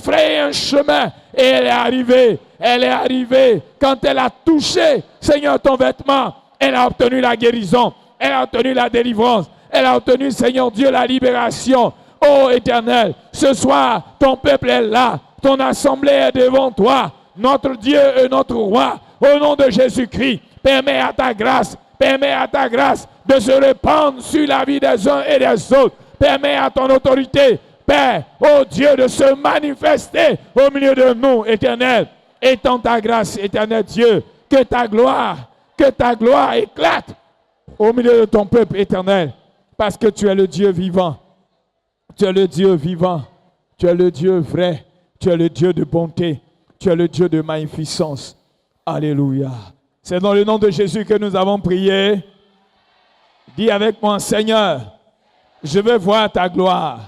frayer un chemin. Et elle est arrivée. Quand elle a touché, Seigneur, ton vêtement, elle a obtenu la guérison. Elle a obtenu la délivrance. Elle a obtenu, Seigneur Dieu, la libération. Ô Éternel, ce soir, ton peuple est là. Ton assemblée est devant toi. Notre Dieu et notre Roi. Au nom de Jésus-Christ, permets à ta grâce de se répandre sur la vie des uns et des autres. Permets à ton autorité, Père, ô Dieu, de se manifester au milieu de nous, Éternel. Étends ta grâce, Éternel Dieu, que ta gloire éclate au milieu de ton peuple, Éternel, parce que tu es le Dieu vivant. Tu es le Dieu vivant. Tu es le Dieu vrai. Tu es le Dieu de bonté. Tu es le Dieu de magnificence. Alléluia. C'est dans le nom de Jésus que nous avons prié. Dis avec moi, Seigneur, je veux voir ta gloire.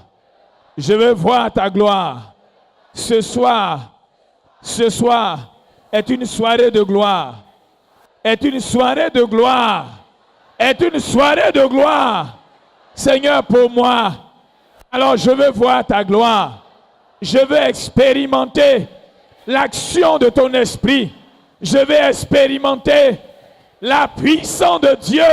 Je veux voir ta gloire. Ce soir est une soirée de gloire. Est une soirée de gloire. Est une soirée de gloire. Seigneur, pour moi. Alors je veux voir ta gloire. Je veux expérimenter l'action de ton esprit. Je vais expérimenter la puissance de Dieu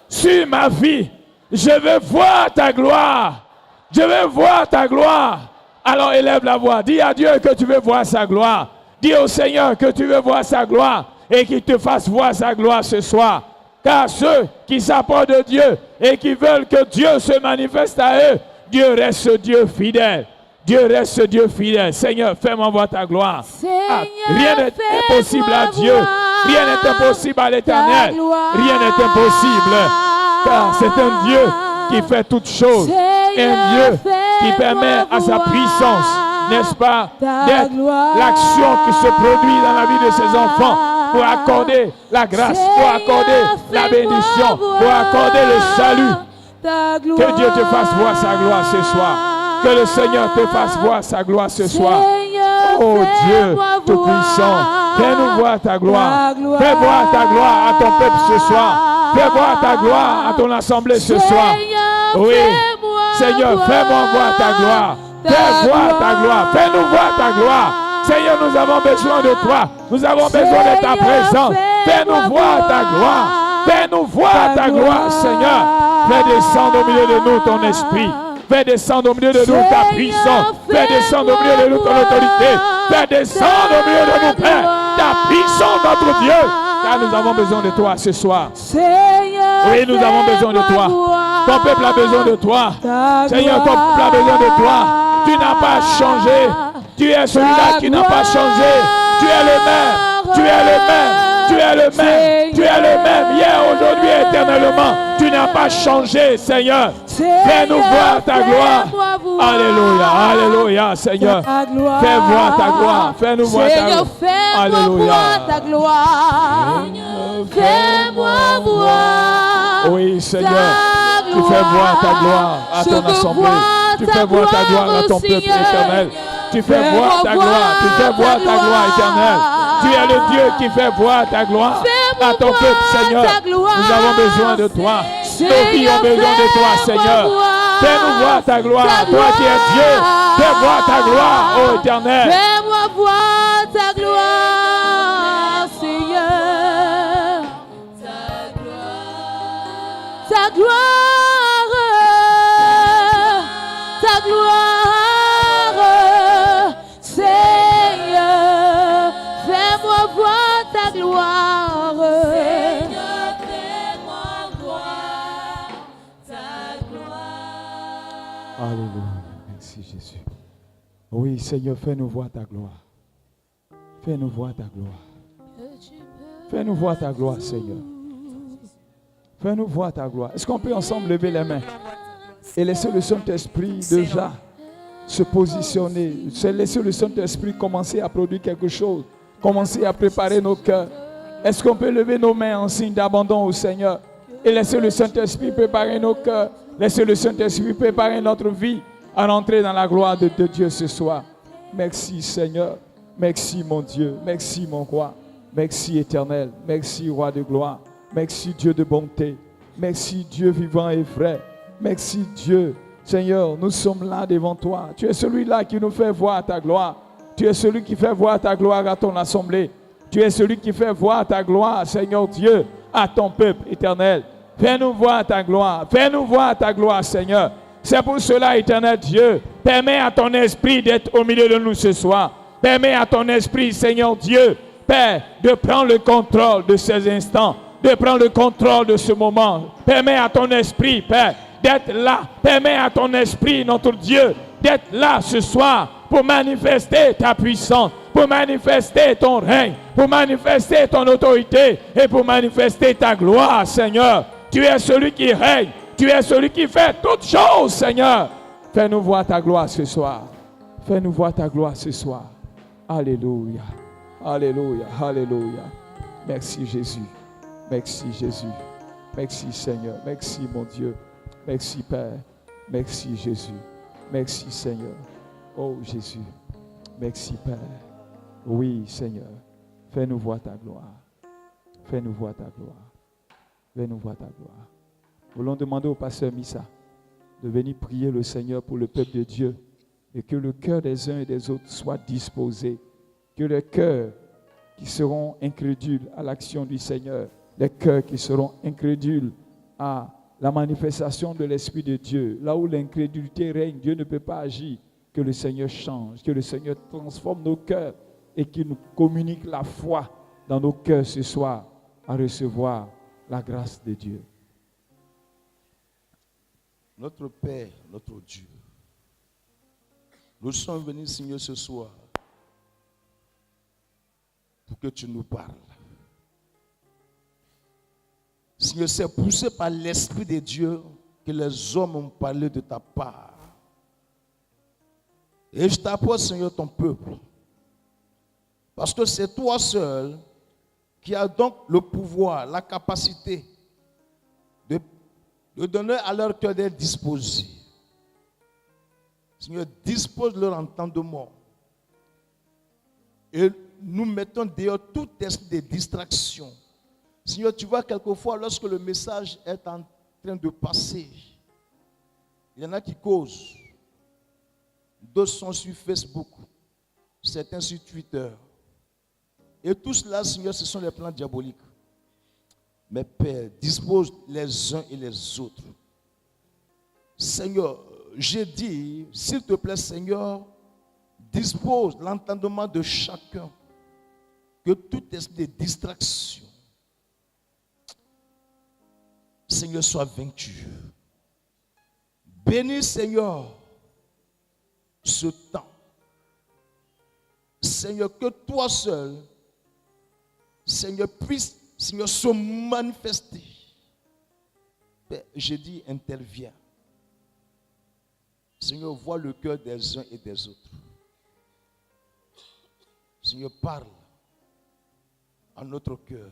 sur ma vie. Je veux voir ta gloire. Je veux voir ta gloire. Alors élève la voix. Dis à Dieu que tu veux voir sa gloire. Dis au Seigneur que tu veux voir sa gloire et qu'il te fasse voir sa gloire ce soir. Car ceux qui s'approchent de Dieu et qui veulent que Dieu se manifeste à eux, Dieu reste Dieu fidèle. Dieu reste Dieu fidèle. Seigneur, fais-moi voir ta gloire. Rien n'est impossible à Dieu. Rien n'est impossible à l'Éternel. Rien n'est impossible. Car c'est un Dieu qui fait toutes choses. Un Dieu qui permet à sa puissance, n'est-ce pas, d'être l'action qui se produit dans la vie de ses enfants pour accorder la grâce, pour accorder la bénédiction, pour accorder le salut. Que Dieu te fasse voir sa gloire ce soir. Que le Seigneur te fasse voir sa gloire ce soir. Oh Dieu Tout-Puissant, fais-nous voir ta gloire. Fais voir ta gloire à ton peuple ce soir. Fais voir ta gloire à ton assemblée ce soir. Oui, Seigneur, fais-moi voir ta gloire. Fais voir ta gloire. Fais-nous voir ta gloire. Seigneur, nous avons besoin de toi. Nous avons besoin de ta présence. Fais-nous voir ta gloire. Fais-nous voir ta gloire, Seigneur. Fais descendre au milieu de nous ton esprit. Fais descendre au milieu de nous ta puissance. Fais descendre au milieu de nous ton autorité. Fais descendre au milieu de nous, Père, ta puissance, notre Dieu. Car nous avons besoin de toi ce soir. Oui, nous avons besoin de toi. Ton peuple a besoin de toi. Seigneur, ton peuple a besoin de toi. Tu n'as pas changé. Tu es celui-là qui n'a pas changé. Tu es le même. Tu es le même. Tu es le même. Tu es le même. Hier, aujourd'hui, éternellement. Tu n'as pas changé, Seigneur. Fais-nous voir ta gloire. Alléluia. Alléluia, Seigneur. Fais voir ta gloire. Fais-nous voir ta gloire. Alléluia. Fais-moi voir. Oui, Seigneur. Tu fais voir ta gloire à ton assemblée. Tu fais voir ta gloire à ton peuple éternel. Tu fais voir ta gloire. Tu fais voir ta gloire éternelle. Tu es le Dieu qui fait voir ta gloire à ton peuple, Seigneur. Nous avons besoin de toi. Nos filles ont besoin de toi, Seigneur. Fais-nous voir ta gloire. Toi qui es Dieu, fais voir ta gloire, ô éternel. Fais-moi voir ta gloire, Seigneur. Ta gloire. Ta gloire, Seigneur. Fais-moi voir ta gloire. Seigneur, fais-moi voir ta gloire. Alléluia. Merci Jésus. Oui, Seigneur, fais-nous voir ta gloire. Fais-nous voir ta gloire. Fais-nous voir ta gloire, Seigneur. Fais-nous voir ta gloire. Est-ce qu'on peut ensemble lever les mains et laisser le Saint-Esprit déjà se positionner, laisser le Saint-Esprit commencer à produire quelque chose, commencer à préparer nos cœurs. Est-ce qu'on peut lever nos mains en signe d'abandon au Seigneur et laisser le Saint-Esprit préparer nos cœurs, laisser le Saint-Esprit préparer notre vie à rentrer dans la gloire de Dieu ce soir. Merci Seigneur, merci mon Dieu, merci mon roi, merci éternel, merci roi de gloire, merci Dieu de bonté, merci Dieu vivant et vrai, merci Dieu, Seigneur, nous sommes là devant toi. Tu es celui-là qui nous fait voir ta gloire. Tu es celui qui fait voir ta gloire à ton assemblée. Tu es celui qui fait voir ta gloire, Seigneur Dieu, à ton peuple éternel. Fais-nous voir ta gloire. Fais-nous voir ta gloire, Seigneur. C'est pour cela, éternel Dieu, permets à ton esprit d'être au milieu de nous ce soir. Permets à ton esprit, Seigneur Dieu, Père, de prendre le contrôle de ces instants, de prendre le contrôle de ce moment. Permets à ton esprit, Père, d'être là. Permets à ton esprit, notre Dieu, d'être là ce soir pour manifester ta puissance, pour manifester ton règne, pour manifester ton autorité et pour manifester ta gloire, Seigneur. Tu es celui qui règne, tu es celui qui fait toutes choses, Seigneur. Fais-nous voir ta gloire ce soir. Fais-nous voir ta gloire ce soir. Alléluia, alléluia, alléluia. Merci Jésus, merci Jésus, merci Seigneur, merci mon Dieu, merci Père, merci Jésus, merci Seigneur. Oh Jésus, merci Père. Oui Seigneur, fais-nous voir ta gloire. Fais-nous voir ta gloire. Fais-nous voir ta gloire. Nous voulons demander au pasteur Missa de venir prier le Seigneur pour le peuple de Dieu et que le cœur des uns et des autres soit disposé. Que les cœurs qui seront incrédules à l'action du Seigneur, les cœurs qui seront incrédules à la manifestation de l'Esprit de Dieu, là où l'incrédulité règne, Dieu ne peut pas agir. Que le Seigneur change, que le Seigneur transforme nos cœurs et qu'il nous communique la foi dans nos cœurs ce soir à recevoir la grâce de Dieu. Notre Père, notre Dieu, nous sommes venus, Seigneur, ce soir pour que tu nous parles. Seigneur, c'est poussé par l'Esprit de Dieu que les hommes ont parlé de ta part. Et je t'apporte, Seigneur, ton peuple. Parce que c'est toi seul qui as donc le pouvoir, la capacité de donner à leur cœur d'être disposé. Seigneur, dispose leur entendement. Et nous mettons dehors tout esprit de distraction. Seigneur, tu vois, quelquefois, lorsque le message est en train de passer, il y en a qui causent. D'autres sont sur Facebook, certains sur Twitter. Et tout cela, Seigneur, ce sont les plans diaboliques. Mais Père, dispose les uns et les autres. Seigneur, j'ai dit, s'il te plaît, Seigneur, dispose l'entendement de chacun. Que tout esprit de distraction, Seigneur, soit vaincu. Bénis, Seigneur, ce temps. Seigneur, que toi seul, Seigneur, puisse, Seigneur, se manifester. Père, je dis, interviens. Seigneur, vois le cœur des uns et des autres. Seigneur, parle à notre cœur.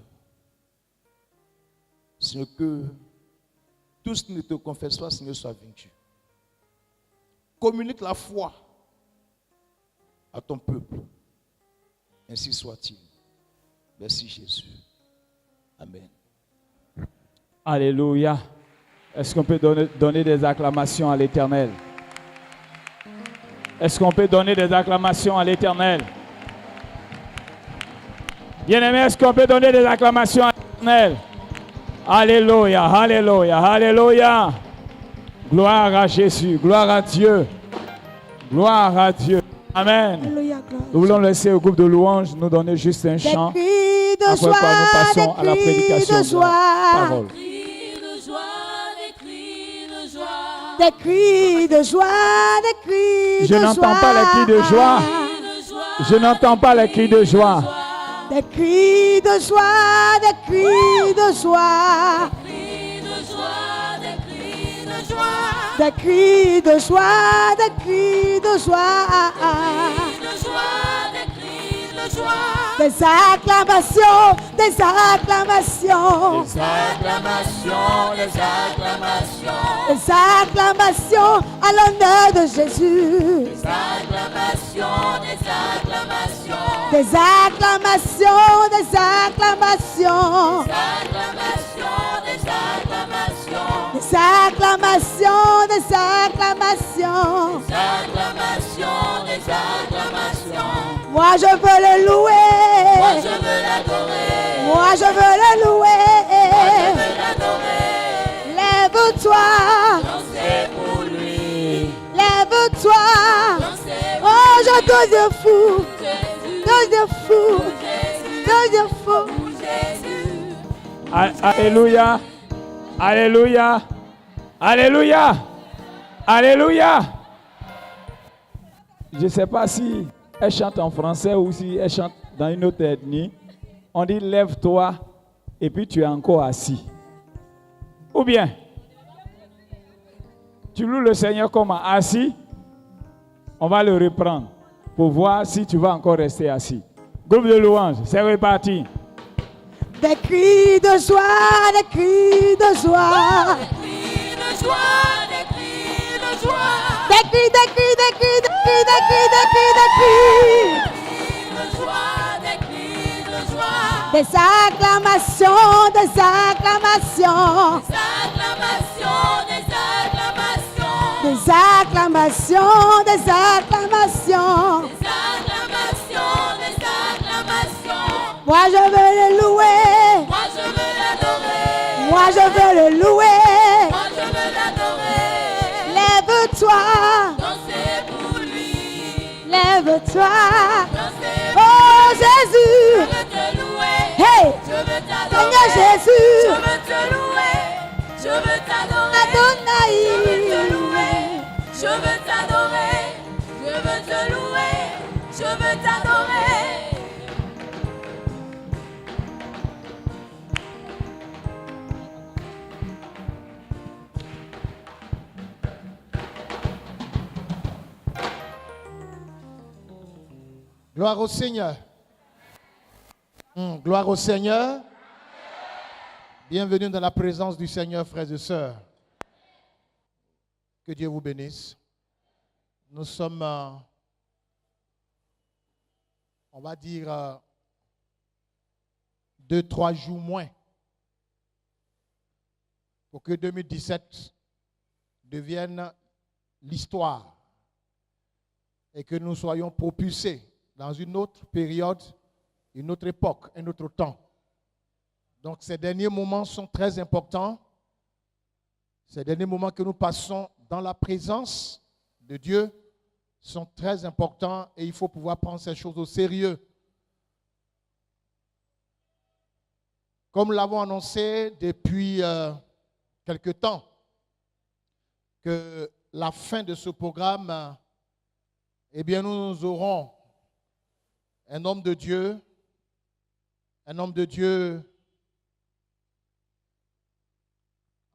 Seigneur, que tout ce qui ne te confesse pas, Seigneur, soit vaincu. Communique la foi à ton peuple. Ainsi soit-il. Merci Jésus. Amen. Alléluia. Est-ce qu'on peut donner des acclamations à l'Éternel? Est-ce qu'on peut donner des acclamations à l'Éternel? Bien-aimés, est-ce qu'on peut donner des acclamations à l'Éternel? Alléluia, alléluia, alléluia. Gloire à Jésus, gloire à Dieu. Gloire à Dieu. Amen. Alléluia, Nous voulons laisser au groupe de louanges nous donner juste un chant. Des cris de Après joie, quoi nous passons à la prédication de la parole. des cris de joie, des cris de joie, des cris de joie. Je n'entends pas les cris de joie. Je n'entends pas les cris de joie. Des cris de joie, des cris de joie, des cris de joie, des cris de joie, des acclamations, des acclamations, Des acclamations, des acclamations, des acclamations à l'honneur de Jésus, des acclamations, des acclamations, des acclamations, des acclamations, des acclamations, des acclamations, des acclamations, des acclamations. Des acclamations, des acclamations. Moi je veux le louer. Moi je veux l'adorer. Moi je veux le louer. Moi je veux l'adorer. Lève-toi, Dansez pour lui. lève-toi. Dansez pour Oh, je deviens fou, Jésus. deviens fou, Jésus. deviens fou. Jésus. Alléluia. Alléluia. Alléluia. Alléluia. Je ne sais pas si elle chante en français ou si elle chante dans une autre ethnie. On dit lève-toi et puis tu es encore assis. Ou bien, tu loues le Seigneur comme assis. On va le reprendre pour voir si tu vas encore rester assis. Groupe de louanges, c'est reparti. Des cris de joie, des cris de joie. Des cris de joie, des cris de joie. Des cris, des cris, des cris, des cris, des cris, des cris, des cris. Des cris de joie, des cris de joie. Des acclamations, des acclamations. Des acclamations, des acclamations. Des acclamations, des acclamations. Des acclamations, des acclamations. Moi je veux le louer. Moi je veux l'adorer. Moi je veux le louer. Moi je veux l'adorer. Lève-toi, Dansez pour lui. lève-toi. Dansez Oh Jésus, Je veux te louer. hey, Je veux t'adorer. Seigneur Jésus, Je veux te louer. Je veux t'adorer. Adonai. Je veux te louer. Je veux t'adorer. Je veux te louer. Je veux t'adorer. Gloire au Seigneur. Gloire au Seigneur. Bienvenue dans la présence du Seigneur, frères et sœurs. Que Dieu vous bénisse. Nous sommes, on va dire, 2-3 jours moins pour que 2017 devienne l'histoire et que nous soyons propulsés dans une autre période, une autre époque, un autre temps. Donc ces derniers moments sont très importants. Ces derniers moments que nous passons dans la présence de Dieu sont très importants et il faut pouvoir prendre ces choses au sérieux. Comme nous l'avons annoncé depuis quelque temps, que la fin de ce programme, eh bien nous aurons un homme de Dieu,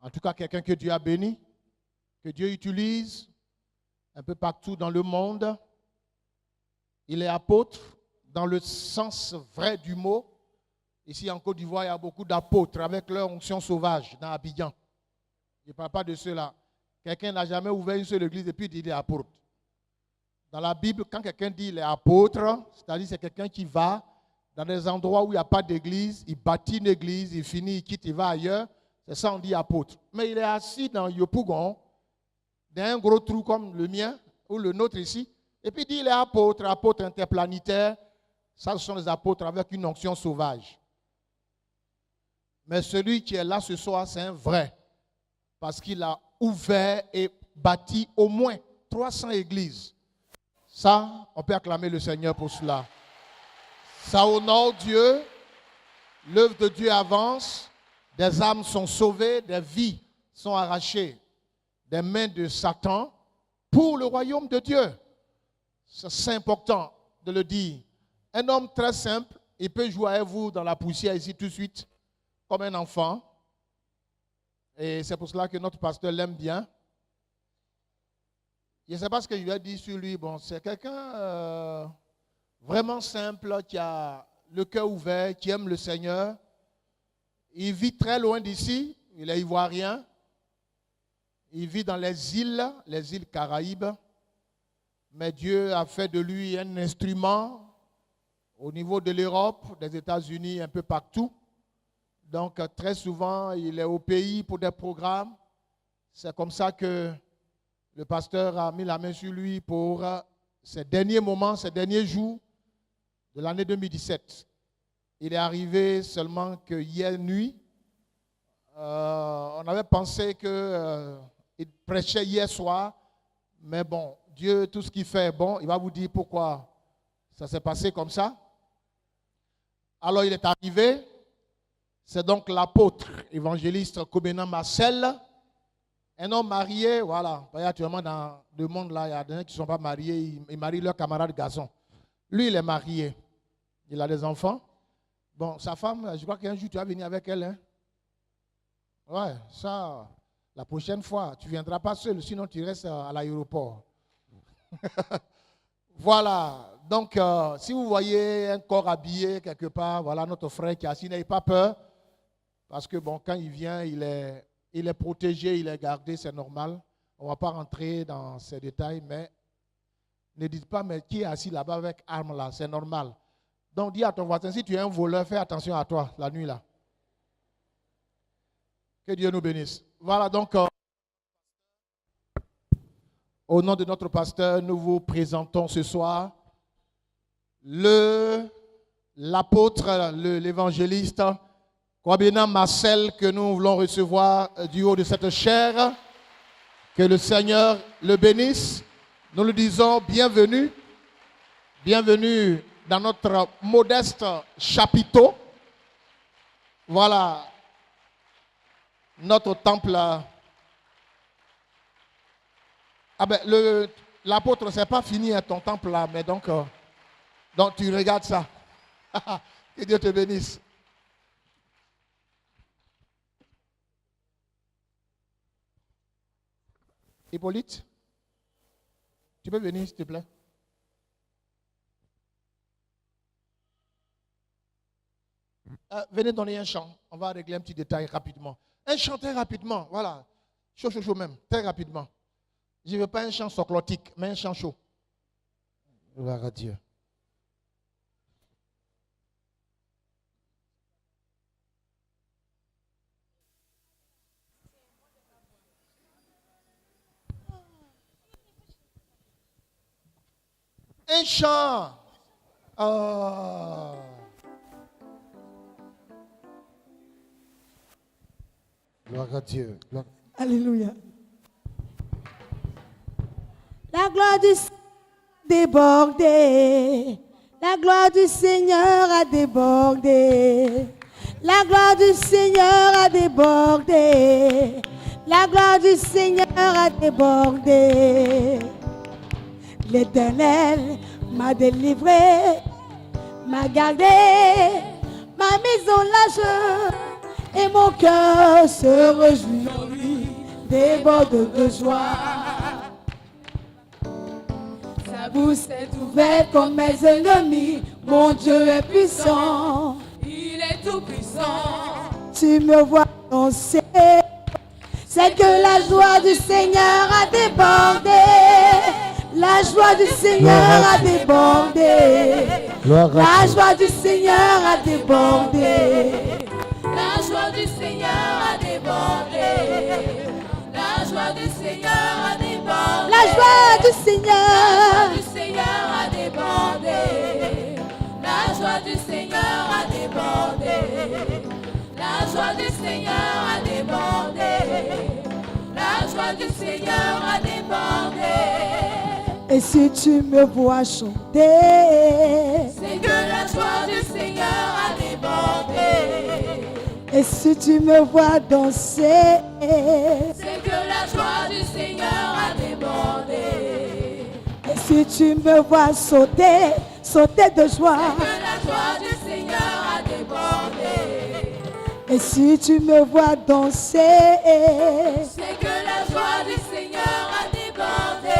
en tout cas quelqu'un que Dieu a béni, que Dieu utilise un peu partout dans le monde. Il est apôtre dans le sens vrai du mot. Ici en Côte d'Ivoire, il y a beaucoup d'apôtres avec leur onction sauvage dans Abidjan. Je ne parle pas de ceux-là. Quelqu'un n'a jamais ouvert une seule église et puis dit qu'il est apôtre. Dans la Bible, quand quelqu'un dit qu'il est apôtre, c'est-à-dire c'est quelqu'un qui va dans des endroits où il n'y a pas d'église, il bâtit une église, il finit, il quitte, il va ailleurs. C'est ça on dit apôtre. Mais il est assis dans Yopougon, dans un gros trou comme le mien ou le nôtre ici, et puis il dit qu'il est apôtre, apôtre interplanétaire. Ça, ce sont les apôtres avec une onction sauvage. Mais celui qui est là ce soir, c'est un vrai. Parce qu'il a ouvert et bâti au moins 300 églises. Ça, on peut acclamer le Seigneur pour cela. Ça honore Dieu. L'œuvre de Dieu avance. Des âmes sont sauvées, des vies sont arrachées des mains de Satan pour le royaume de Dieu. C'est important de le dire. Un homme très simple, il peut jouer avec vous dans la poussière ici tout de suite, comme un enfant. Et c'est pour cela que notre pasteur l'aime bien. Je ne sais pas ce que je lui ai dit sur lui. Bon, c'est quelqu'un vraiment simple, qui a le cœur ouvert, qui aime le Seigneur. Il vit très loin d'ici, il est ivoirien. Il vit dans les îles Caraïbes. Mais Dieu a fait de lui un instrument au niveau de l'Europe, des États-Unis, un peu partout. Donc, très souvent, il est au pays pour des programmes. C'est comme ça que le pasteur a mis la main sur lui pour ces derniers moments, ces derniers jours de l'année 2017. Il est arrivé seulement que hier nuit. On avait pensé qu'il prêchait hier soir, mais bon, Dieu, tout ce qu'il fait est bon. Il va vous dire pourquoi ça s'est passé comme ça. Alors il est arrivé. C'est donc l'apôtre évangéliste Kobena Marcel, un homme marié, voilà. Actuellement dans le monde là, il y a des gens qui ne sont pas mariés, ils marient leurs camarades garçons. Lui, il est marié. Il a des enfants. Bon, sa femme, je crois qu'un jour tu vas venir avec elle. Hein? Ouais, ça, la prochaine fois, tu ne viendras pas seul, sinon tu restes à l'aéroport. Voilà, donc si vous voyez un corps habillé quelque part, voilà notre frère qui est assis, n'ayez pas peur, parce que bon, quand il vient, il est protégé, il est gardé, c'est normal. On ne va pas rentrer dans ces détails, mais ne dites pas, mais qui est assis là-bas avec arme là, c'est normal. Donc dis à ton voisin, si tu es un voleur, fais attention à toi la nuit là. Que Dieu nous bénisse. Voilà donc, au nom de notre pasteur, nous vous présentons ce soir l'apôtre, l'évangéliste Kobena Marcel, que nous voulons recevoir du haut de cette chair. Que le Seigneur le bénisse. Nous lui disons bienvenue. Bienvenue dans notre modeste chapiteau. Voilà notre temple. Ah ben, l'apôtre, c'est pas fini ton temple là, mais donc tu regardes ça. Que Dieu te bénisse. Hippolyte, tu peux venir s'il te plaît. Venez donner un chant. On va régler un petit détail rapidement. Un chant très rapidement, voilà. Chaud même, très rapidement. Je ne veux pas un chant soclotique, mais un chant chaud. Gloire à Dieu. Un chant. Oh. Gloire à Dieu. Gloire. Alléluia. La gloire du Seigneur a débordé. La gloire du Seigneur a débordé. La gloire du Seigneur a débordé. La gloire du Seigneur a débordé. L'Éternel m'a délivré, m'a gardé, m'a mis au large, et mon cœur se réjouit en lui, déborde de joie. Sa bouche est ouverte comme mes ennemis, mon Dieu est puissant, Il est tout puissant. tu me vois danser, c'est que la joie du Seigneur a débordé. La joie du Seigneur a débordé. La joie du Seigneur a débordé. La joie du Seigneur a débordé. La joie du Seigneur a débordé. La joie du Seigneur. La joie du Seigneur a débordé. La joie du Seigneur a débordé. La joie du Seigneur a débordé. La joie du Seigneur a débordé. Et si tu me vois chanter, c'est que la joie du Seigneur a débordé. Et si tu me vois danser, c'est que la joie du Seigneur a débordé. Et si tu me vois sauter, sauter de joie, c'est que la joie du Seigneur a débordé. Et si tu me vois danser, c'est que la joie du Seigneur a débordé.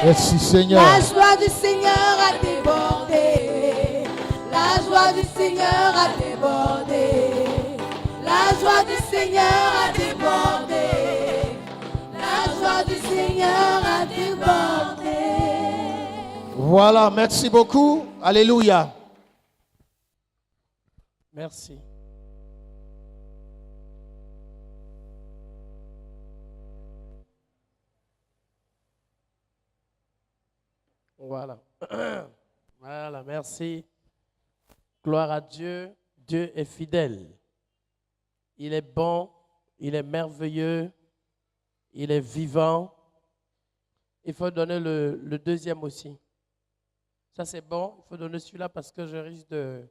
Merci Seigneur. La joie du Seigneur a débordé. La joie du Seigneur a débordé. La joie du Seigneur a débordé. La joie du Seigneur a débordé. Voilà, merci beaucoup. Alléluia. Merci. Voilà. Voilà, merci. Gloire à Dieu. Dieu est fidèle. Il est bon, il est merveilleux, il est vivant. Il faut donner le deuxième aussi. Ça, c'est bon. Il faut donner celui-là parce que je risque de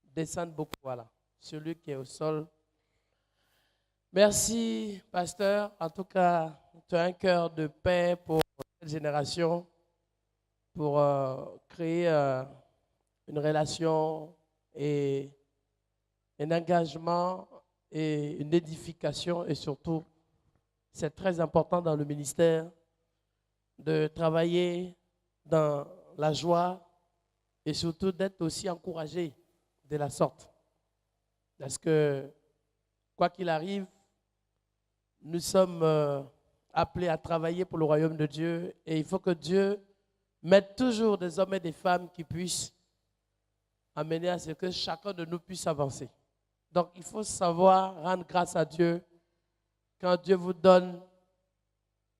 descendre beaucoup. Voilà. Celui qui est au sol. Merci, pasteur. En tout cas, tu as un cœur de paix pour cette génération, pour créer une relation et un engagement et une édification. Et surtout, c'est très important dans le ministère de travailler dans la joie et surtout d'être aussi encouragé de la sorte. Parce que, quoi qu'il arrive, nous sommes appelés à travailler pour le royaume de Dieu et il faut que Dieu mette toujours des hommes et des femmes qui puissent amener à ce que chacun de nous puisse avancer. Donc, il faut savoir rendre grâce à Dieu quand Dieu vous donne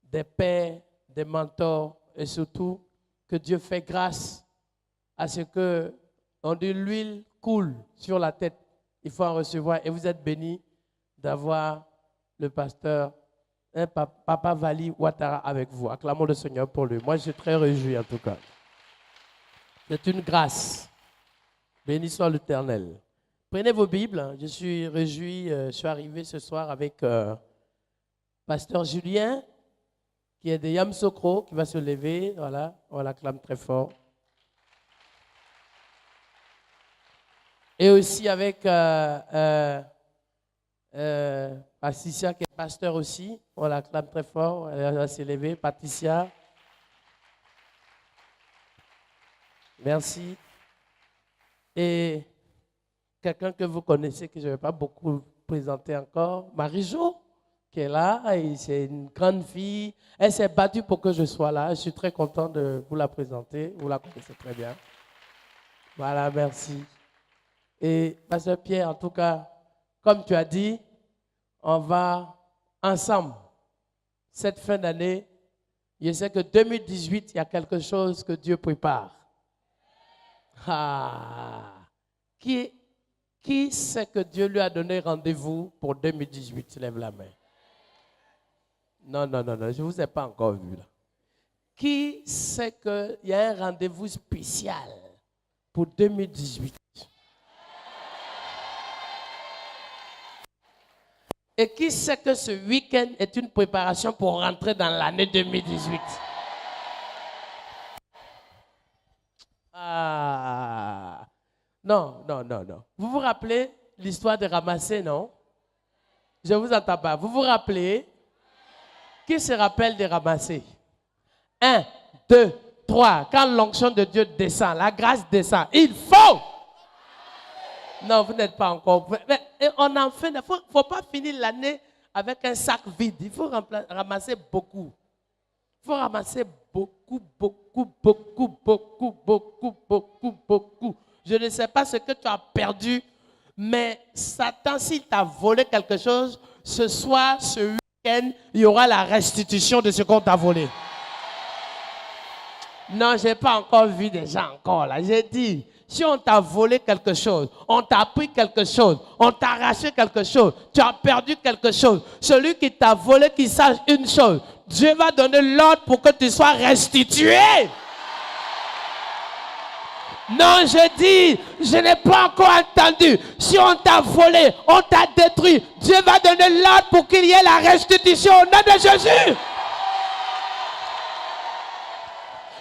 des pères, des mentors et surtout que Dieu fait grâce à ce que on dit l'huile coule sur la tête. Il faut en recevoir et vous êtes bénis d'avoir le pasteur Papa Vali Ouattara avec vous. Acclamons le Seigneur pour lui. Moi, je suis très réjoui en tout cas. C'est une grâce. Béni soit l'Éternel. Prenez vos Bibles. Je suis réjoui. Je suis arrivé ce soir avec pasteur Julien, qui est de Yamsokro, qui va se lever. Voilà, on l'acclame très fort. Et aussi avec Patricia, qui est pasteur aussi. On l'acclame très fort. Elle va se lever. Patricia. Merci. Et quelqu'un que vous connaissez, que je ne vais pas beaucoup présenter encore, Marie-Jo, qui est là. C'est une grande fille. Elle s'est battue pour que je sois là. Je suis très content de vous la présenter. Vous la connaissez très bien. Voilà, merci. Et pasteur Pierre, en tout cas, comme tu as dit, on va ensemble, cette fin d'année, je sais que 2018, il y a quelque chose que Dieu prépare. Ah, qui sait que Dieu lui a donné rendez-vous pour 2018? Lève la main. Non, je ne vous ai pas encore vu là. Qui sait qu'il y a un rendez-vous spécial pour 2018? Et qui sait que ce week-end est une préparation pour rentrer dans l'année 2018? Ah, non. Vous vous rappelez l'histoire de Ramassé, non? Je ne vous entends pas. Vous vous rappelez? Qui se rappelle de Ramassé? 1, 2, 3. Quand l'onction de Dieu descend, la grâce descend, il faut... Non, vous n'êtes pas encore... Mais on en fait... Il ne faut pas finir l'année avec un sac vide. Il faut ramasser beaucoup. Il faut ramasser beaucoup. Je ne sais pas ce que tu as perdu, mais Satan, s'il t'a volé quelque chose, ce soir, ce week-end, il y aura la restitution de ce qu'on t'a volé. Non, je n'ai pas encore vu des gens encore là. J'ai dit, si on t'a volé quelque chose, on t'a pris quelque chose, on t'a arraché quelque chose, tu as perdu quelque chose, celui qui t'a volé, qu'il sache une chose, Dieu va donner l'ordre pour que tu sois restitué. Non, je dis, je n'ai pas encore entendu. Si on t'a volé, on t'a détruit, Dieu va donner l'ordre pour qu'il y ait la restitution au nom de Jésus.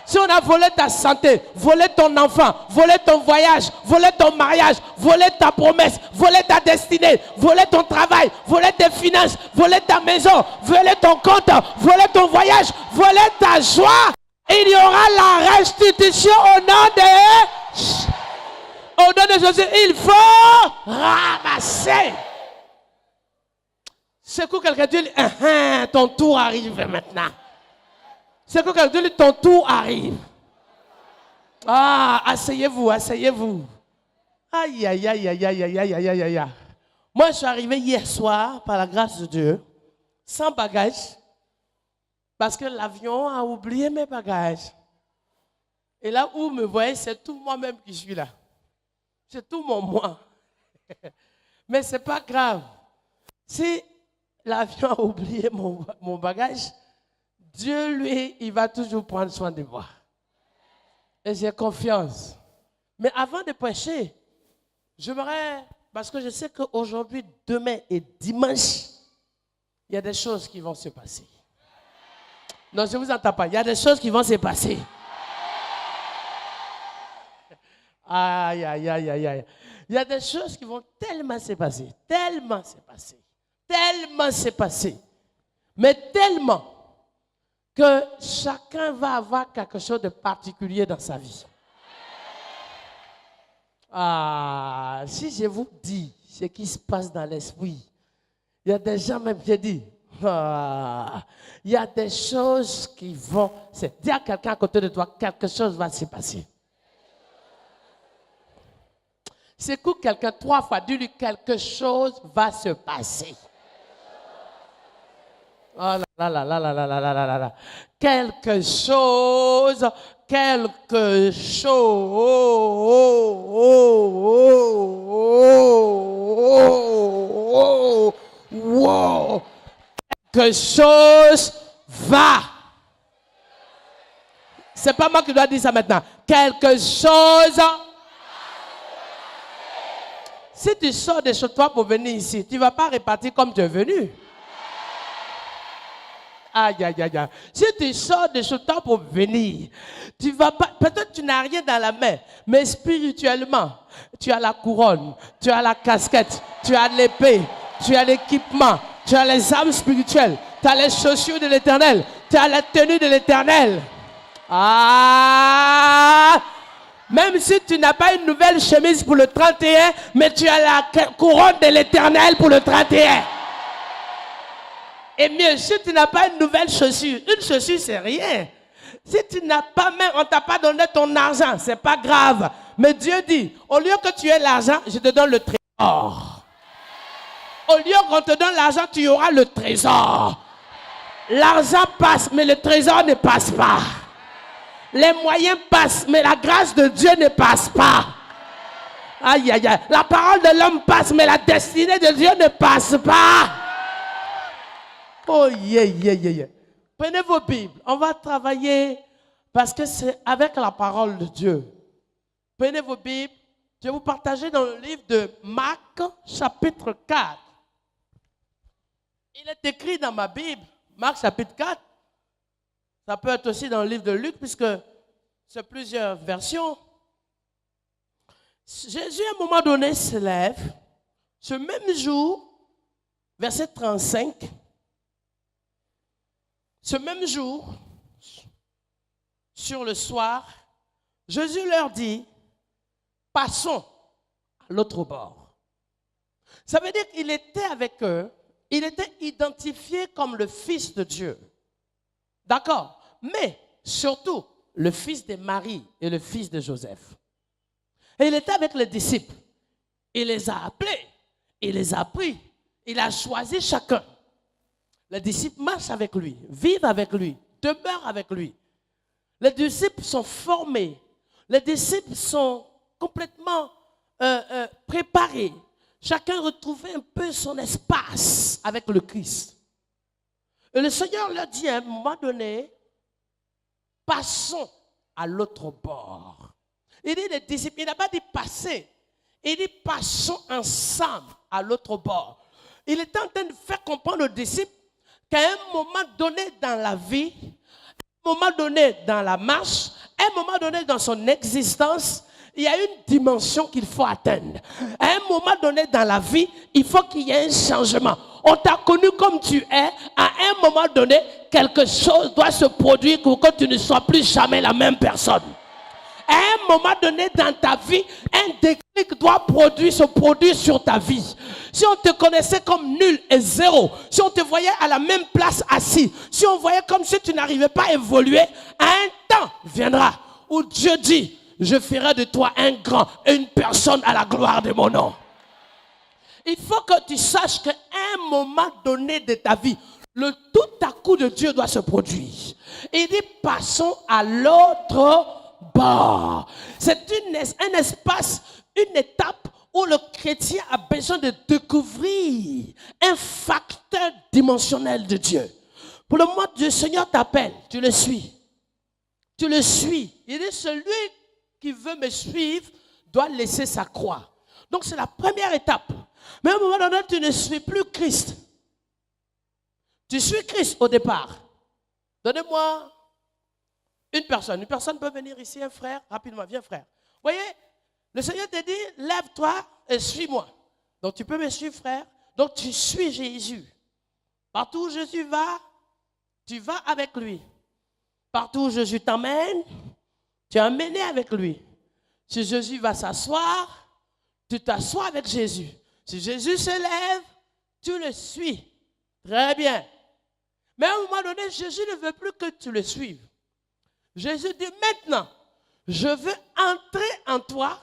Si on a volé ta santé, volé ton enfant, volé ton voyage, volé ton mariage, volé ta promesse, volé ta destinée, volé ton travail, volé tes finances, volé ta maison, volé ton compte, volé ton voyage, volé ta joie, il y aura la restitution au nom de Jésus. Il faut ramasser. C'est que quelqu'un dit, ton tour arrive maintenant. C'est que quelqu'un dit, ton tour arrive. Ah, asseyez-vous. Aïe. Moi, je suis arrivé hier soir, par la grâce de Dieu, sans bagages, parce que l'avion a oublié mes bagages. Et là où vous me voyez, c'est tout moi-même qui suis là. C'est tout mon moi. Mais ce n'est pas grave. Si l'avion a oublié mon bagage, Dieu, lui, il va toujours prendre soin de moi. Et j'ai confiance. Mais avant de prêcher, j'aimerais, parce que je sais qu'aujourd'hui, demain et dimanche, il y a des choses qui vont se passer. Non, je ne vous entends pas. Il y a des choses qui vont se passer. Aïe, aïe, aïe, aïe, aïe. Il y a des choses qui vont tellement se passer. Tellement se passer. Tellement se passer. Mais tellement que chacun va avoir quelque chose de particulier dans sa vie. Ah, si je vous dis ce qui se passe dans l'esprit, il y a des gens même qui disent, il y a des choses qui vont se... Dis à quelqu'un à côté de toi, quelque chose va se passer. Secoue quelqu'un 3 fois, dis-lui quelque chose va se passer. Oh là là là là là là là là là là. Quelque chose. Wow. Quelque chose va. C'est pas moi qui dois dire ça maintenant. Quelque chose. Si tu sors de chez toi pour venir ici, tu ne vas pas repartir comme tu es venu. Aïe, aïe, aïe, aïe. Si tu sors de chez toi pour venir, tu vas pas. Peut-être que tu n'as rien dans la main, mais spirituellement, tu as la couronne, tu as la casquette, tu as l'épée, tu as l'équipement, tu as les armes spirituelles, tu as les chaussures de l'Éternel, tu as la tenue de l'Éternel. Ah! Même si tu n'as pas une nouvelle chemise pour le 31, mais tu as la couronne de l'Éternel pour le 31. Et mieux, si tu n'as pas une nouvelle chaussure, une chaussure c'est rien. Si tu n'as pas même, on ne t'a pas donné ton argent, c'est pas grave. Mais Dieu dit, au lieu que tu aies l'argent, je te donne le trésor. Au lieu qu'on te donne l'argent, tu auras le trésor. L'argent passe, mais le trésor ne passe pas. Les moyens passent, mais la grâce de Dieu ne passe pas. Aïe, aïe, aïe. La parole de l'homme passe, mais la destinée de Dieu ne passe pas. Oh, yeah, yeah, yeah, yeah. Prenez vos Bibles. On va travailler parce que c'est avec la parole de Dieu. Prenez vos Bibles. Je vais vous partager dans le livre de Marc, chapitre 4. Il est écrit dans ma Bible, Marc, chapitre 4. Ça peut être aussi dans le livre de Luc, puisque c'est plusieurs versions. Jésus, à un moment donné, se lève. Ce même jour, verset 35, ce même jour, sur le soir, Jésus leur dit, passons à l'autre bord. Ça veut dire qu'il était avec eux, il était identifié comme le Fils de Dieu. D'accord? Mais surtout, le fils de Marie et le fils de Joseph. Et il était avec les disciples. Il les a appelés. Il les a pris. Il a choisi chacun. Les disciples marchent avec lui, vivent avec lui, demeurent avec lui. Les disciples sont formés. Les disciples sont complètement préparés. Chacun retrouvait un peu son espace avec le Christ. Et le Seigneur leur dit à un moment donné, passons à l'autre bord. Il dit les disciples, il n'a pas dit passer, il dit passons ensemble à l'autre bord. Il était en train de faire comprendre aux disciples qu'à un moment donné dans la vie, à un moment donné dans la marche, à un moment donné dans son existence, il y a une dimension qu'il faut atteindre. À un moment donné dans la vie, il faut qu'il y ait un changement. On t'a connu comme tu es. À un moment donné, quelque chose doit se produire pour que tu ne sois plus jamais la même personne. À un moment donné dans ta vie, un déclic doit se produire sur ta vie. Si on te connaissait comme nul et zéro, si on te voyait à la même place assis, si on voyait comme si tu n'arrivais pas à évoluer, à un temps viendra où Dieu dit, je ferai de toi un grand, une personne à la gloire de mon nom. Il faut que tu saches qu'à un moment donné de ta vie, le tout à coup de Dieu doit se produire. Il dit, passons à l'autre bord. C'est un espace, une étape où le chrétien a besoin de découvrir un facteur dimensionnel de Dieu. Pour le moment, le Seigneur t'appelle, tu le suis. Tu le suis. Il dit, celui qui veut me suivre doit laisser sa croix. Donc c'est la première étape. Mais à un moment donné, tu ne suis plus Christ. Tu suis Christ au départ. Donnez-moi une personne. Une personne peut venir ici, un frère, rapidement, viens frère. Vous voyez, le Seigneur te dit, lève-toi et suis-moi. Donc tu peux me suivre frère. Donc tu suis Jésus. Partout où Jésus va, tu vas avec lui. Partout où Jésus t'emmène, tu es emmené avec lui. Si Jésus va s'asseoir, tu t'assois avec Jésus. Si Jésus se lève, tu le suis. Très bien. Mais à un moment donné, Jésus ne veut plus que tu le suives. Jésus dit maintenant, je veux entrer en toi,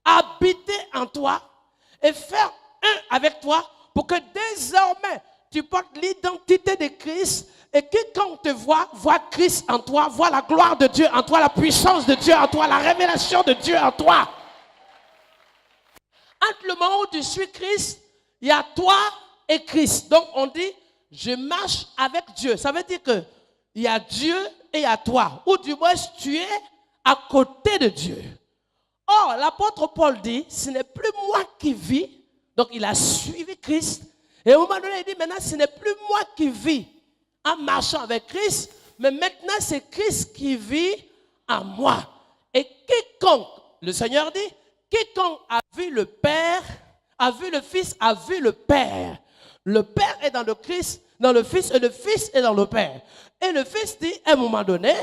habiter en toi et faire un avec toi pour que désormais tu portes l'identité de Christ et quiconque te voit Christ en toi, voit la gloire de Dieu en toi, la puissance de Dieu en toi, la révélation de Dieu en toi. Entre le moment où tu suis Christ, il y a toi et Christ. Donc on dit, je marche avec Dieu. Ça veut dire qu'il y a Dieu et il y a toi. Ou du moins, tu es à côté de Dieu. Or, l'apôtre Paul dit, ce n'est plus moi qui vis. Donc il a suivi Christ. Et au moment donné, il dit, maintenant, ce n'est plus moi qui vis en marchant avec Christ, mais maintenant, c'est Christ qui vit en moi. Et quiconque, le Seigneur dit, quiconque a vu le Père, a vu le Fils, a vu le Père. Le Père est dans le Christ, dans le Fils, et le Fils est dans le Père. Et le Fils dit, à un moment donné,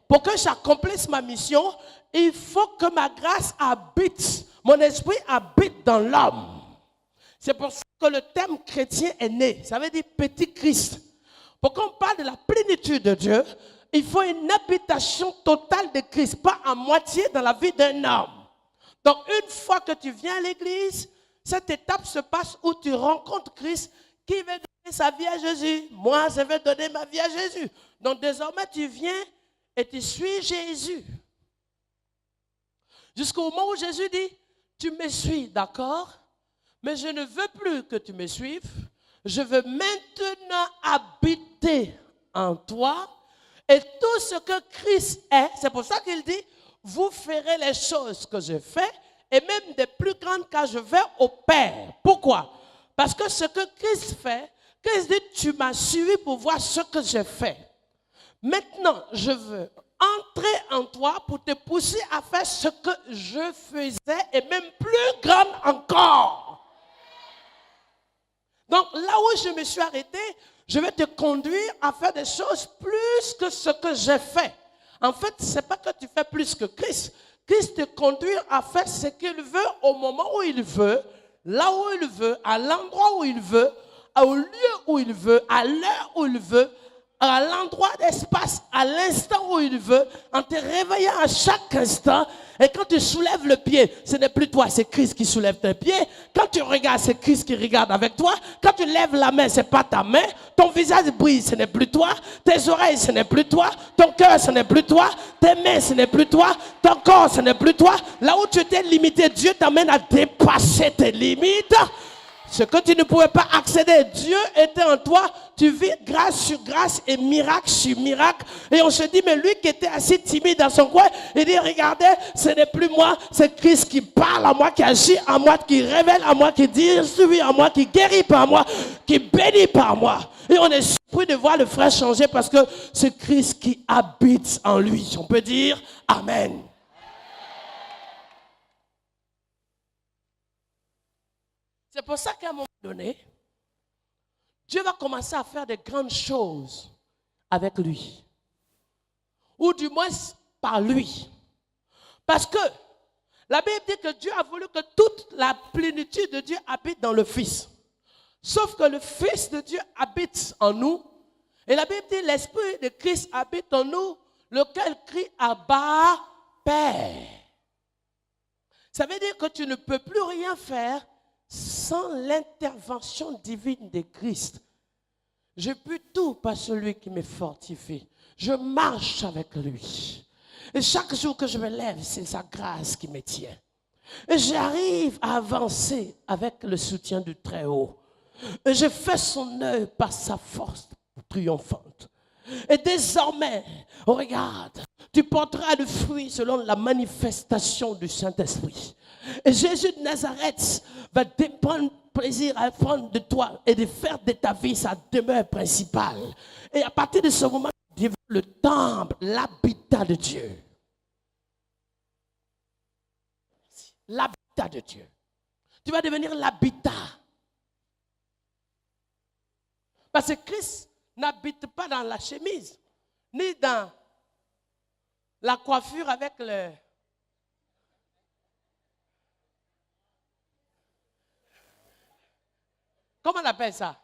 pour que j'accomplisse ma mission, il faut que ma grâce habite, mon esprit habite dans l'homme. C'est pour ça que le terme chrétien est né. Ça veut dire petit Christ. Pour qu'on parle de la plénitude de Dieu, il faut une habitation totale de Christ, pas à moitié dans la vie d'un homme. Donc une fois que tu viens à l'église, cette étape se passe où tu rencontres Christ qui veut donner sa vie à Jésus. Moi, je vais donner ma vie à Jésus. Donc désormais, tu viens et tu suis Jésus. Jusqu'au moment où Jésus dit, tu me suis, d'accord? Mais je ne veux plus que tu me suives. Je veux maintenant habiter en toi. Et tout ce que Christ est, c'est pour ça qu'il dit, vous ferez les choses que je fais, et même des plus grandes car je vais au Père. Pourquoi? Parce que ce que Christ fait, Christ dit, tu m'as suivi pour voir ce que je fais. Maintenant, je veux entrer en toi pour te pousser à faire ce que je faisais, et même plus grand encore. Donc là où je me suis arrêté, je vais te conduire à faire des choses plus que ce que j'ai fait. En fait, ce n'est pas que tu fais plus que Christ. Christ te conduit à faire ce qu'il veut au moment où il veut, là où il veut, à l'endroit où il veut, au lieu où il veut, à l'heure où il veut, à l'endroit d'espace, à l'instant où il veut, en te réveillant à chaque instant. Et quand tu soulèves le pied, ce n'est plus toi, c'est Christ qui soulève tes pieds. Quand tu regardes, c'est Christ qui regarde avec toi. Quand tu lèves la main, ce n'est pas ta main. Ton visage brille, ce n'est plus toi. Tes oreilles, ce n'est plus toi. Ton cœur, ce n'est plus toi. Tes mains, ce n'est plus toi. Ton corps, ce n'est plus toi. Là où tu étais limité, Dieu t'amène à dépasser tes limites. Ce que tu ne pouvais pas accéder, Dieu était en toi. Tu vis grâce sur grâce et miracle sur miracle. Et on se dit, mais lui qui était assez timide dans son coin, il dit, regardez, ce n'est plus moi, c'est Christ qui parle à moi, qui agit en moi, qui révèle à moi, qui distribue à moi, qui guérit par moi, qui bénit par moi. Et on est surpris de voir le frère changer parce que c'est Christ qui habite en lui. On peut dire Amen. C'est pour ça qu'à un moment donné, Dieu va commencer à faire de grandes choses avec lui. Ou du moins par lui. Parce que la Bible dit que Dieu a voulu que toute la plénitude de Dieu habite dans le Fils. Sauf que le Fils de Dieu habite en nous. Et la Bible dit l'Esprit de Christ habite en nous, lequel crie Abba, Père. Ça veut dire que tu ne peux plus rien faire sans l'intervention divine de Christ. Je peux tout par celui qui me fortifie. Je marche avec lui. Et chaque jour que je me lève, c'est sa grâce qui me tient. Et j'arrive à avancer avec le soutien du Très-Haut. Et je fais son œuvre par sa force triomphante. Et désormais, regarde, tu porteras le fruit selon la manifestation du Saint-Esprit. Et Jésus de Nazareth va prendre plaisir à prendre de toi et de faire de ta vie sa demeure principale. Et à partir de ce moment, tu vas le temple, l'habitat de Dieu. L'habitat de Dieu. Tu vas devenir l'habitat. Parce que Christ n'habite pas dans la chemise, ni dans la coiffure avec le... Comment on appelle ça?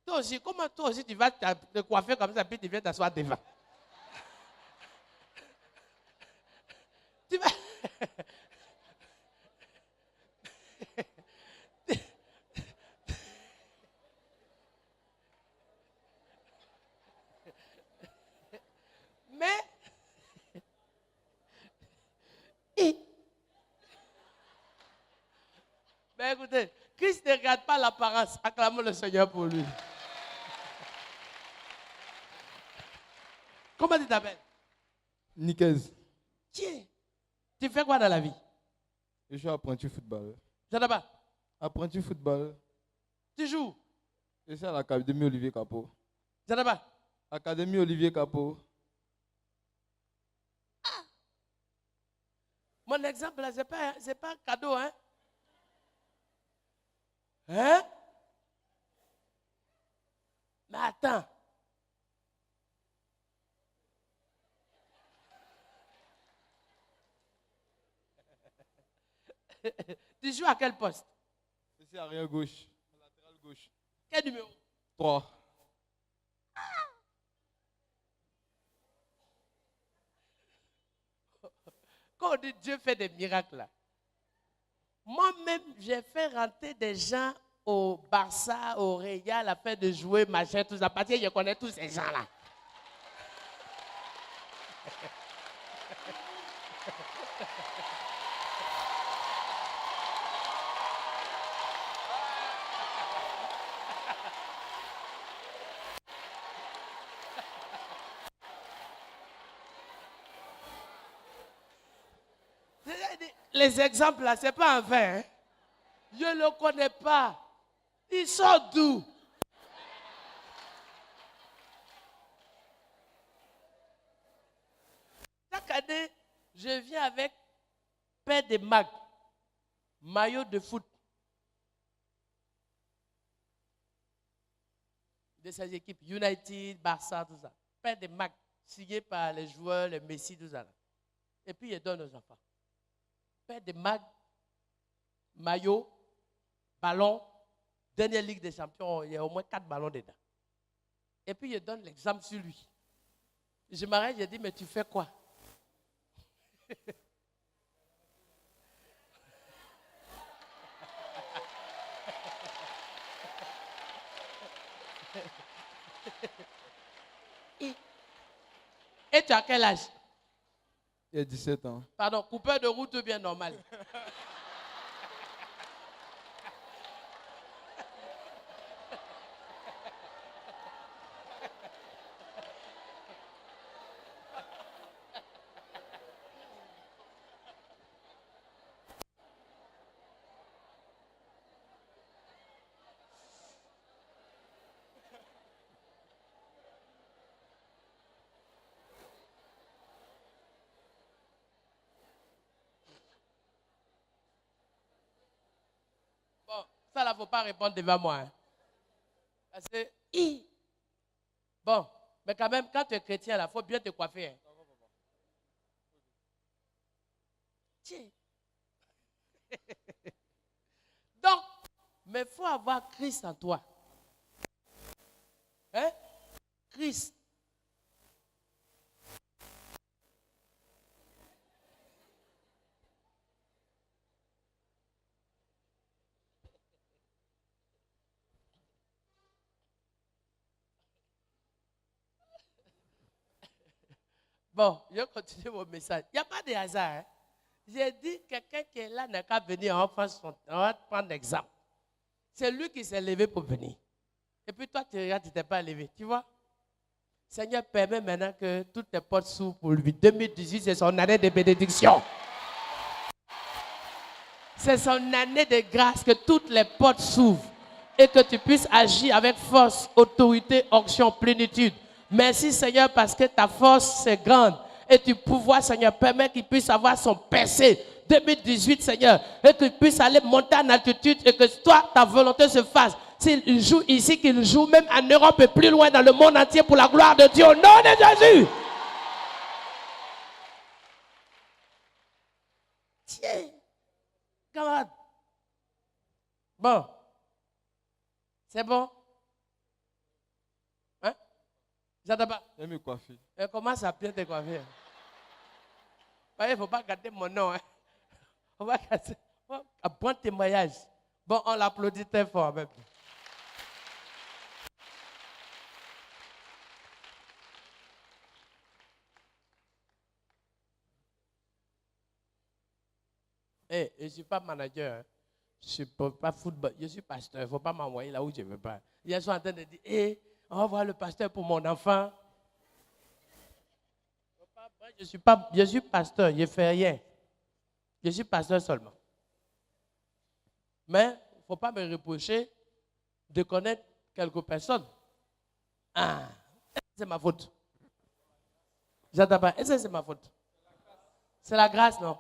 Toi aussi, comment toi aussi tu vas te coiffer comme ça, puis tu viens t'asseoir devant? Tu vas... Mais écoutez, Christ ne regarde pas l'apparence. Acclamons le Seigneur pour lui. Comment tu t'appelles? Niquez. Tiens, tu fais quoi dans la vie? Je suis apprenti football. Je ne sais pas. Apprenti football. Tu joues? Je suis à l'Académie Olivier Capot. Je ne sais pas. Académie Olivier Capot. Ah. Mon exemple, là, ce n'est pas un cadeau, hein? Hein? Mais attends. Tu joues à quel poste? Je suis arrière gauche. Latéral gauche. Quel numéro? 3. Quand on dit Dieu fait des miracles, là. Moi-même, j'ai fait rentrer des gens au Barça, au Real, afin de jouer, machin, tout ça. Parce que je connais tous ces gens-là. Les exemples là, ce n'est pas un vain. Hein? Je ne le connais pas. Ils sont d'où? Chaque année, je viens avec paire de mags, maillot de foot. De ces équipes, United, Barça, tout ça. Paire de mags, signés par les joueurs, les Messi, tout ça. Et puis, ils donnent aux enfants. Paire de mags, maillot, ballon, dernière Ligue des Champions, il y a au moins 4 ballons dedans. Et puis, il donne l'exemple sur lui. Je m'arrête, je dis, mais tu fais quoi? Et tu as quel âge? Il a 17 ans. Pardon, coupeur de route ou bien normal? Ça, là, il ne faut pas répondre devant moi. Hein. Parce que, bon, mais quand même, quand tu es chrétien, il faut bien te coiffer. Hein. Tiens. Donc, mais il faut avoir Christ en toi. Hein? Christ. Bon, je continue mon message. Il n'y a pas de hasard. Hein? J'ai dit, quelqu'un qui est là n'a qu'à venir, on va prendre l'exemple. C'est lui qui s'est levé pour venir. Et puis toi, tu regardes, tu ne t'es pas levé. Tu vois? Seigneur, permet maintenant que toutes tes portes s'ouvrent pour lui. 2018, c'est son année de bénédiction. C'est son année de grâce, que toutes les portes s'ouvrent et que tu puisses agir avec force, autorité, onction, plénitude. Merci Seigneur parce que ta force c'est grande et tu pouvoir Seigneur permet qu'il puisse avoir son percé 2018 Seigneur et qu'il puisse aller monter en altitude et que toi ta volonté se fasse. S'il joue ici, qu'il joue même en Europe et plus loin dans le monde entier pour la gloire de Dieu au nom de Jésus. Tiens, camarade. Bon, c'est bon? Hein? J'entends pas. J'aime me coiffer. Et comment ça peut te coiffer? Il ne faut pas garder mon nom. Hein? On va garder un bon témoignage. Bon, on l'applaudit très fort même. Hey, je ne suis pas manager. Hein? Je ne suis pas football. Je suis pasteur. Il ne faut pas m'envoyer là où je ne veux pas. Ils sont en train de dire, hey, on va voir le pasteur pour mon enfant. Je suis pasteur, je ne fais rien. Je suis pasteur seulement. Mais il ne faut pas me reprocher de connaître quelques personnes. Ah, c'est ma faute. J'entends pas. Est-ce que c'est ma faute? C'est la grâce, non?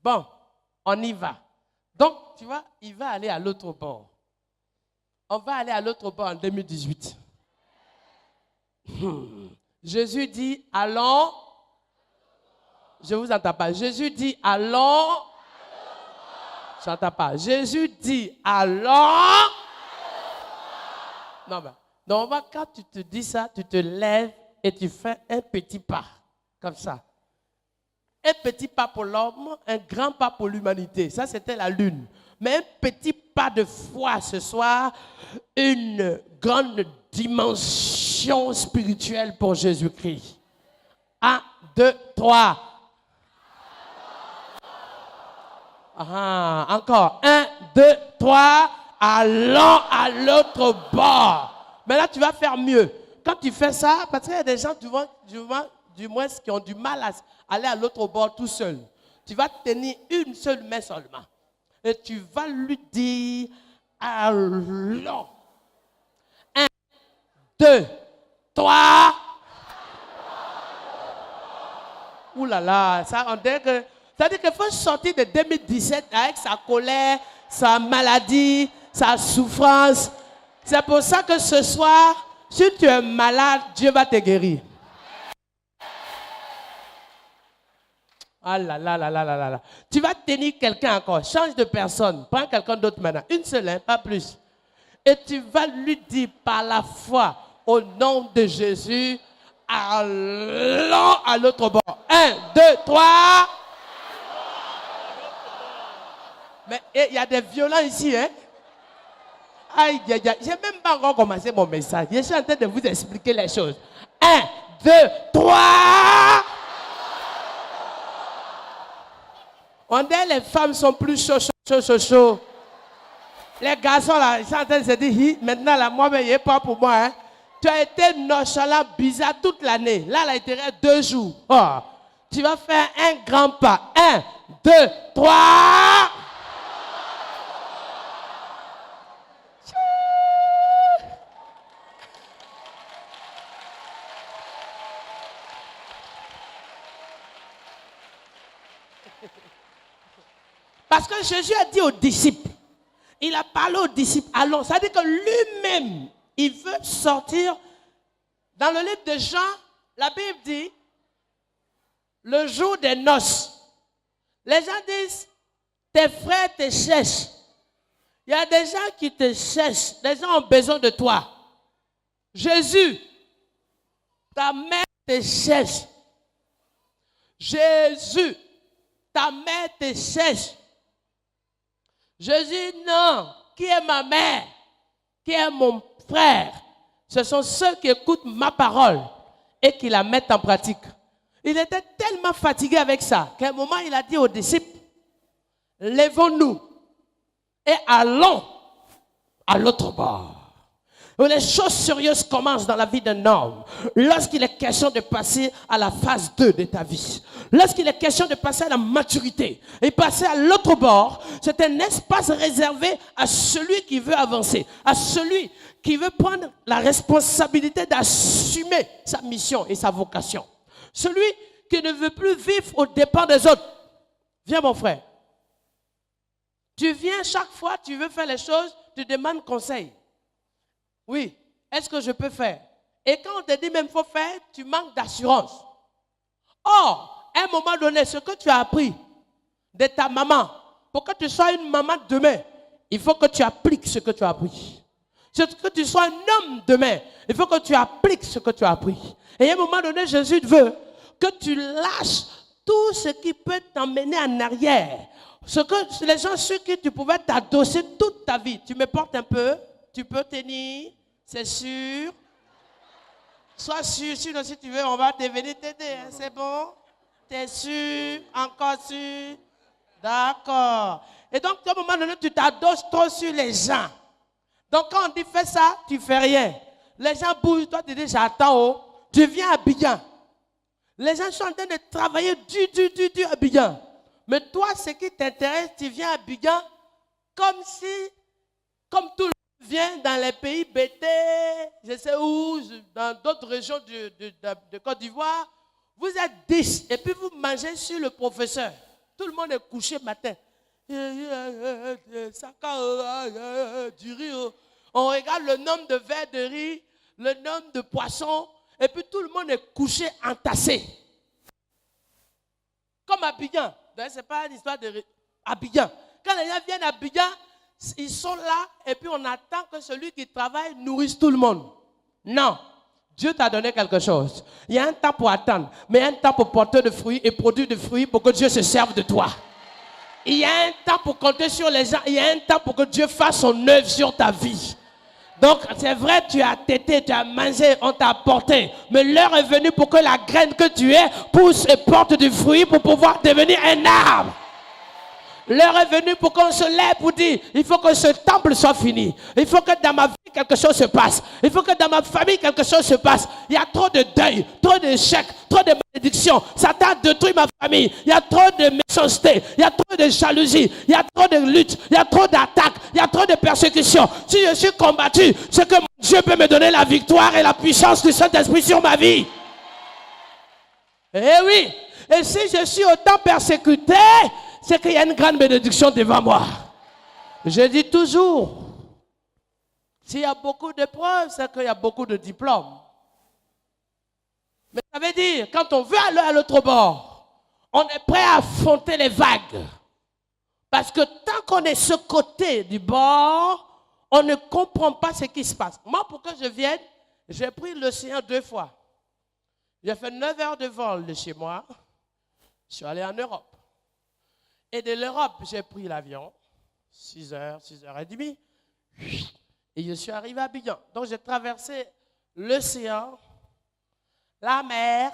Bon, on y va. Donc, tu vois, il va aller à l'autre bord. On va aller à l'autre bord en 2018. Jésus dit, allons. Je ne vous entends pas. Jésus dit, allons. Je n'entends pas. Jésus dit, allons. Non, mais normalement, quand tu te dis ça, tu te lèves et tu fais un petit pas. Comme ça. Un petit pas pour l'homme, un grand pas pour l'humanité. Ça, c'était la lune. Mais un petit pas de foi ce soir, une grande dimension spirituelle pour Jésus-Christ. 1, 2, 3. Encore. 1, 2, 3. Allons à l'autre bord. Mais là, tu vas faire mieux. Quand tu fais ça, parce qu'il y a des gens, du moins, qui ont du mal à aller à l'autre bord tout seul. Tu vas tenir une seule main seulement. Et tu vas lui dire, allons. 1, 2, 3. Ouh là là, ça dit qu'il faut sortir de 2017 avec sa colère, sa maladie, sa souffrance. C'est pour ça que ce soir, si tu es malade, Dieu va te guérir. Ah là là là là là là. Tu vas tenir quelqu'un encore. Change de personne. Prends quelqu'un d'autre maintenant. Une seule, hein, pas plus. Et tu vas lui dire par la foi, au nom de Jésus, allons à l'autre bord. 1, 2, 3. Mais il y a des violents ici, hein? Aïe, aïe, aïe. Je n'ai même pas encore commencé mon message. Je suis en train de vous expliquer les choses. 1, 2, 3. On dit les femmes sont plus chauds. Les garçons là, ils sont en train de se dire, maintenant là, moi, il n'est pas pour moi. Hein. Tu as été nonchalant, bizarre toute l'année. Là, il te reste 2 jours. Oh, tu vas faire un grand pas. 1, 2, 3. Parce que Jésus a dit aux disciples, il a parlé aux disciples, allons. Ça veut dire que lui-même, il veut sortir. Dans le livre de Jean, la Bible dit, le jour des noces, les gens disent, tes frères te cherchent. Il y a des gens qui te cherchent, les gens ont besoin de toi. Jésus, ta mère te cherche. Jésus, ta mère te cherche. Jésus, non. Qui est ma mère? Qui est mon frère? Ce sont ceux qui écoutent ma parole et qu'ils la mettent en pratique. Il était tellement fatigué avec ça qu'à un moment, il a dit aux disciples, lèvons-nous et allons à l'autre bord. Où les choses sérieuses commencent dans la vie d'un homme. Lorsqu'il est question de passer à la phase 2 de ta vie. Lorsqu'il est question de passer à la maturité. Et passer à l'autre bord, c'est un espace réservé à celui qui veut avancer. À celui qui veut prendre la responsabilité d'assumer sa mission et sa vocation. Celui qui ne veut plus vivre aux dépens des autres. Viens mon frère. Tu viens chaque fois, tu veux faire les choses, tu demandes conseil. Oui, est-ce que je peux faire? Et quand on te dit même qu'il faut faire, tu manques d'assurance. Or, à un moment donné, ce que tu as appris de ta maman, pour que tu sois une maman demain, il faut que tu appliques ce que tu as appris. Ce que tu sois un homme demain, il faut que tu appliques ce que tu as appris. Et à un moment donné, Jésus veut que tu lâches tout ce qui peut t'emmener en arrière. Ce que les gens sur qui tu pouvais t'adosser toute ta vie. Tu me portes un peu? Tu peux tenir, c'est sûr. Sois sûr, sinon si tu veux, on va venir t'aider. Hein. C'est bon? T'es sûr? Encore sûr? D'accord. Et donc, à un moment donné, tu t'adosses trop sur les gens. Donc, quand on dit fais ça, tu fais rien. Les gens bougent, toi tu dis j'attends. Oh. Tu viens à Abidjan. Les gens sont en train de travailler dur à Abidjan. Mais toi, ce qui t'intéresse, tu viens à Abidjan comme tout le monde vient dans les pays BT, je sais où, dans d'autres régions de Côte d'Ivoire. Vous êtes 10 et puis vous mangez sur le professeur. Tout le monde est couché matin. Du riz. On regarde le nombre de verres de riz, le nombre de poissons, et puis tout le monde est couché, entassé. Comme à Abidjan. Ce n'est pas une histoire de Abidjan. Quand les gens viennent à Abidjan, ils sont là et puis on attend que celui qui travaille nourrisse tout le monde. Non. Dieu t'a donné quelque chose. Il y a un temps pour attendre, mais un temps pour porter de fruits et produire de fruits pour que Dieu se serve de toi. Il y a un temps pour compter sur les gens. Il y a un temps pour que Dieu fasse son œuvre sur ta vie. Donc, c'est vrai, tu as tété, tu as mangé, on t'a apporté. Mais l'heure est venue pour que la graine que tu es pousse et porte du fruit pour pouvoir devenir un arbre. L'heure est venue pour qu'on se lève pour dire, il faut que ce temple soit fini. Il faut que dans ma vie, quelque chose se passe. Il faut que dans ma famille, quelque chose se passe. Il y a trop de deuil, trop d'échecs, trop de malédictions. Satan détruit ma famille. Il y a trop de méchanceté, il y a trop de jalousie, il y a trop de luttes, il y a trop d'attaques, il y a trop de persécutions. Si je suis combattu, c'est que Dieu peut me donner la victoire et la puissance du Saint-Esprit sur ma vie. Eh oui, et si je suis autant persécuté, c'est qu'il y a une grande bénédiction devant moi. Je dis toujours, s'il y a beaucoup d'épreuves, c'est qu'il y a beaucoup de diplômes. Mais ça veut dire, quand on veut aller à l'autre bord, on est prêt à affronter les vagues. Parce que tant qu'on est ce côté du bord, on ne comprend pas ce qui se passe. Moi, pour que je vienne, j'ai pris l'océan 2 fois. J'ai fait 9 heures de vol de chez moi. Je suis allé en Europe. Et de l'Europe, j'ai pris l'avion, 6 heures, 6h30, et je suis arrivé à Abidjan. Donc j'ai traversé l'océan, la mer,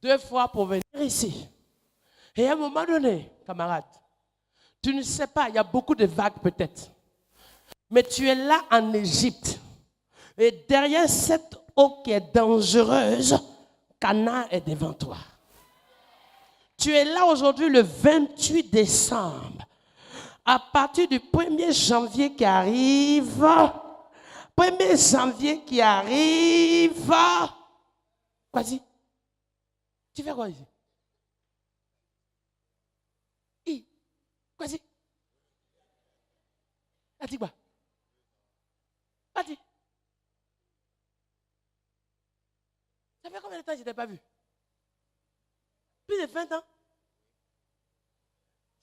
2 fois pour venir ici. Et à un moment donné, camarade, tu ne sais pas, il y a beaucoup de vagues peut-être, mais tu es là en Égypte. Et derrière cette eau qui est dangereuse, Canaan est devant toi. Tu es là aujourd'hui le 28 décembre. À partir du 1er janvier qui arrive, 1er janvier qui arrive, vas-y. Tu fais quoi ici? Vas-y. Vas-y quoi? Vas-y. Ça fait combien de temps que je ne t'ai pas vu? Plus de 20 ans.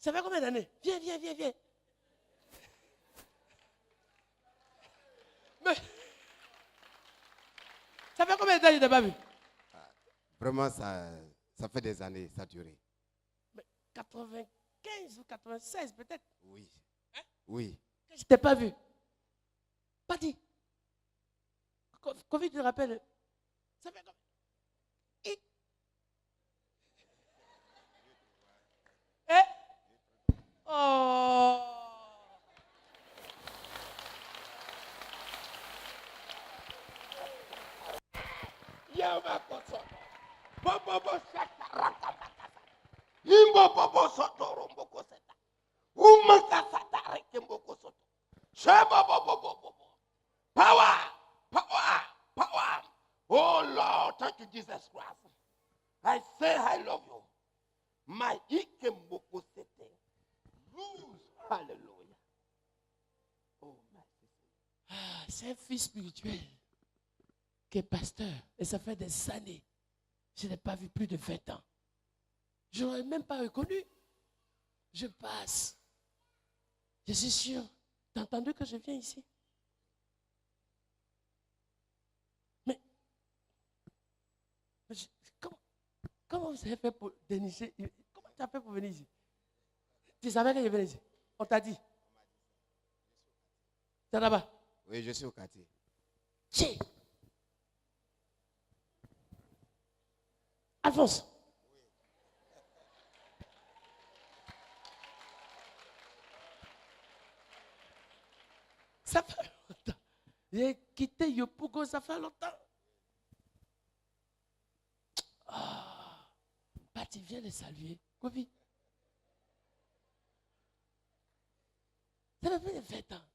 Ça fait combien d'années? Viens. Mais, ça fait combien de temps que je ne t'ai pas vu? Vraiment, ça fait des années, ça a duré. Mais 95 ou 96 peut-être. Oui. Hein? Oui. Je ne t'ai pas vu. Pas dit. Covid, tu te rappelles? Ça fait comme... Et... Oh! Power, power, power. Oh Lord, thank you, Jesus Christ. I say I love you. My ikemboko sete. Hallelujah. Oh, merci. Ah, c'est un fils spirituel qui est pasteur. Et ça fait des années. Je n'ai pas vu plus de 20 ans. Je ne l'aurais même pas reconnu. Je passe. Je suis sûr. Tu as entendu que je viens ici? Mais comment vous avez fait pour dénicher? Comment tu as fait pour venir ici? Tu savais que je venais ici? On t'a dit? Tu es là-bas? Oui, je suis au quartier. Tiens. Alphonse. Ça fait longtemps. J'ai quitté Yopougo, ça fait longtemps. Ah, bah, tu viens de saluer. Kofi. Ça fait plus de 20 ans.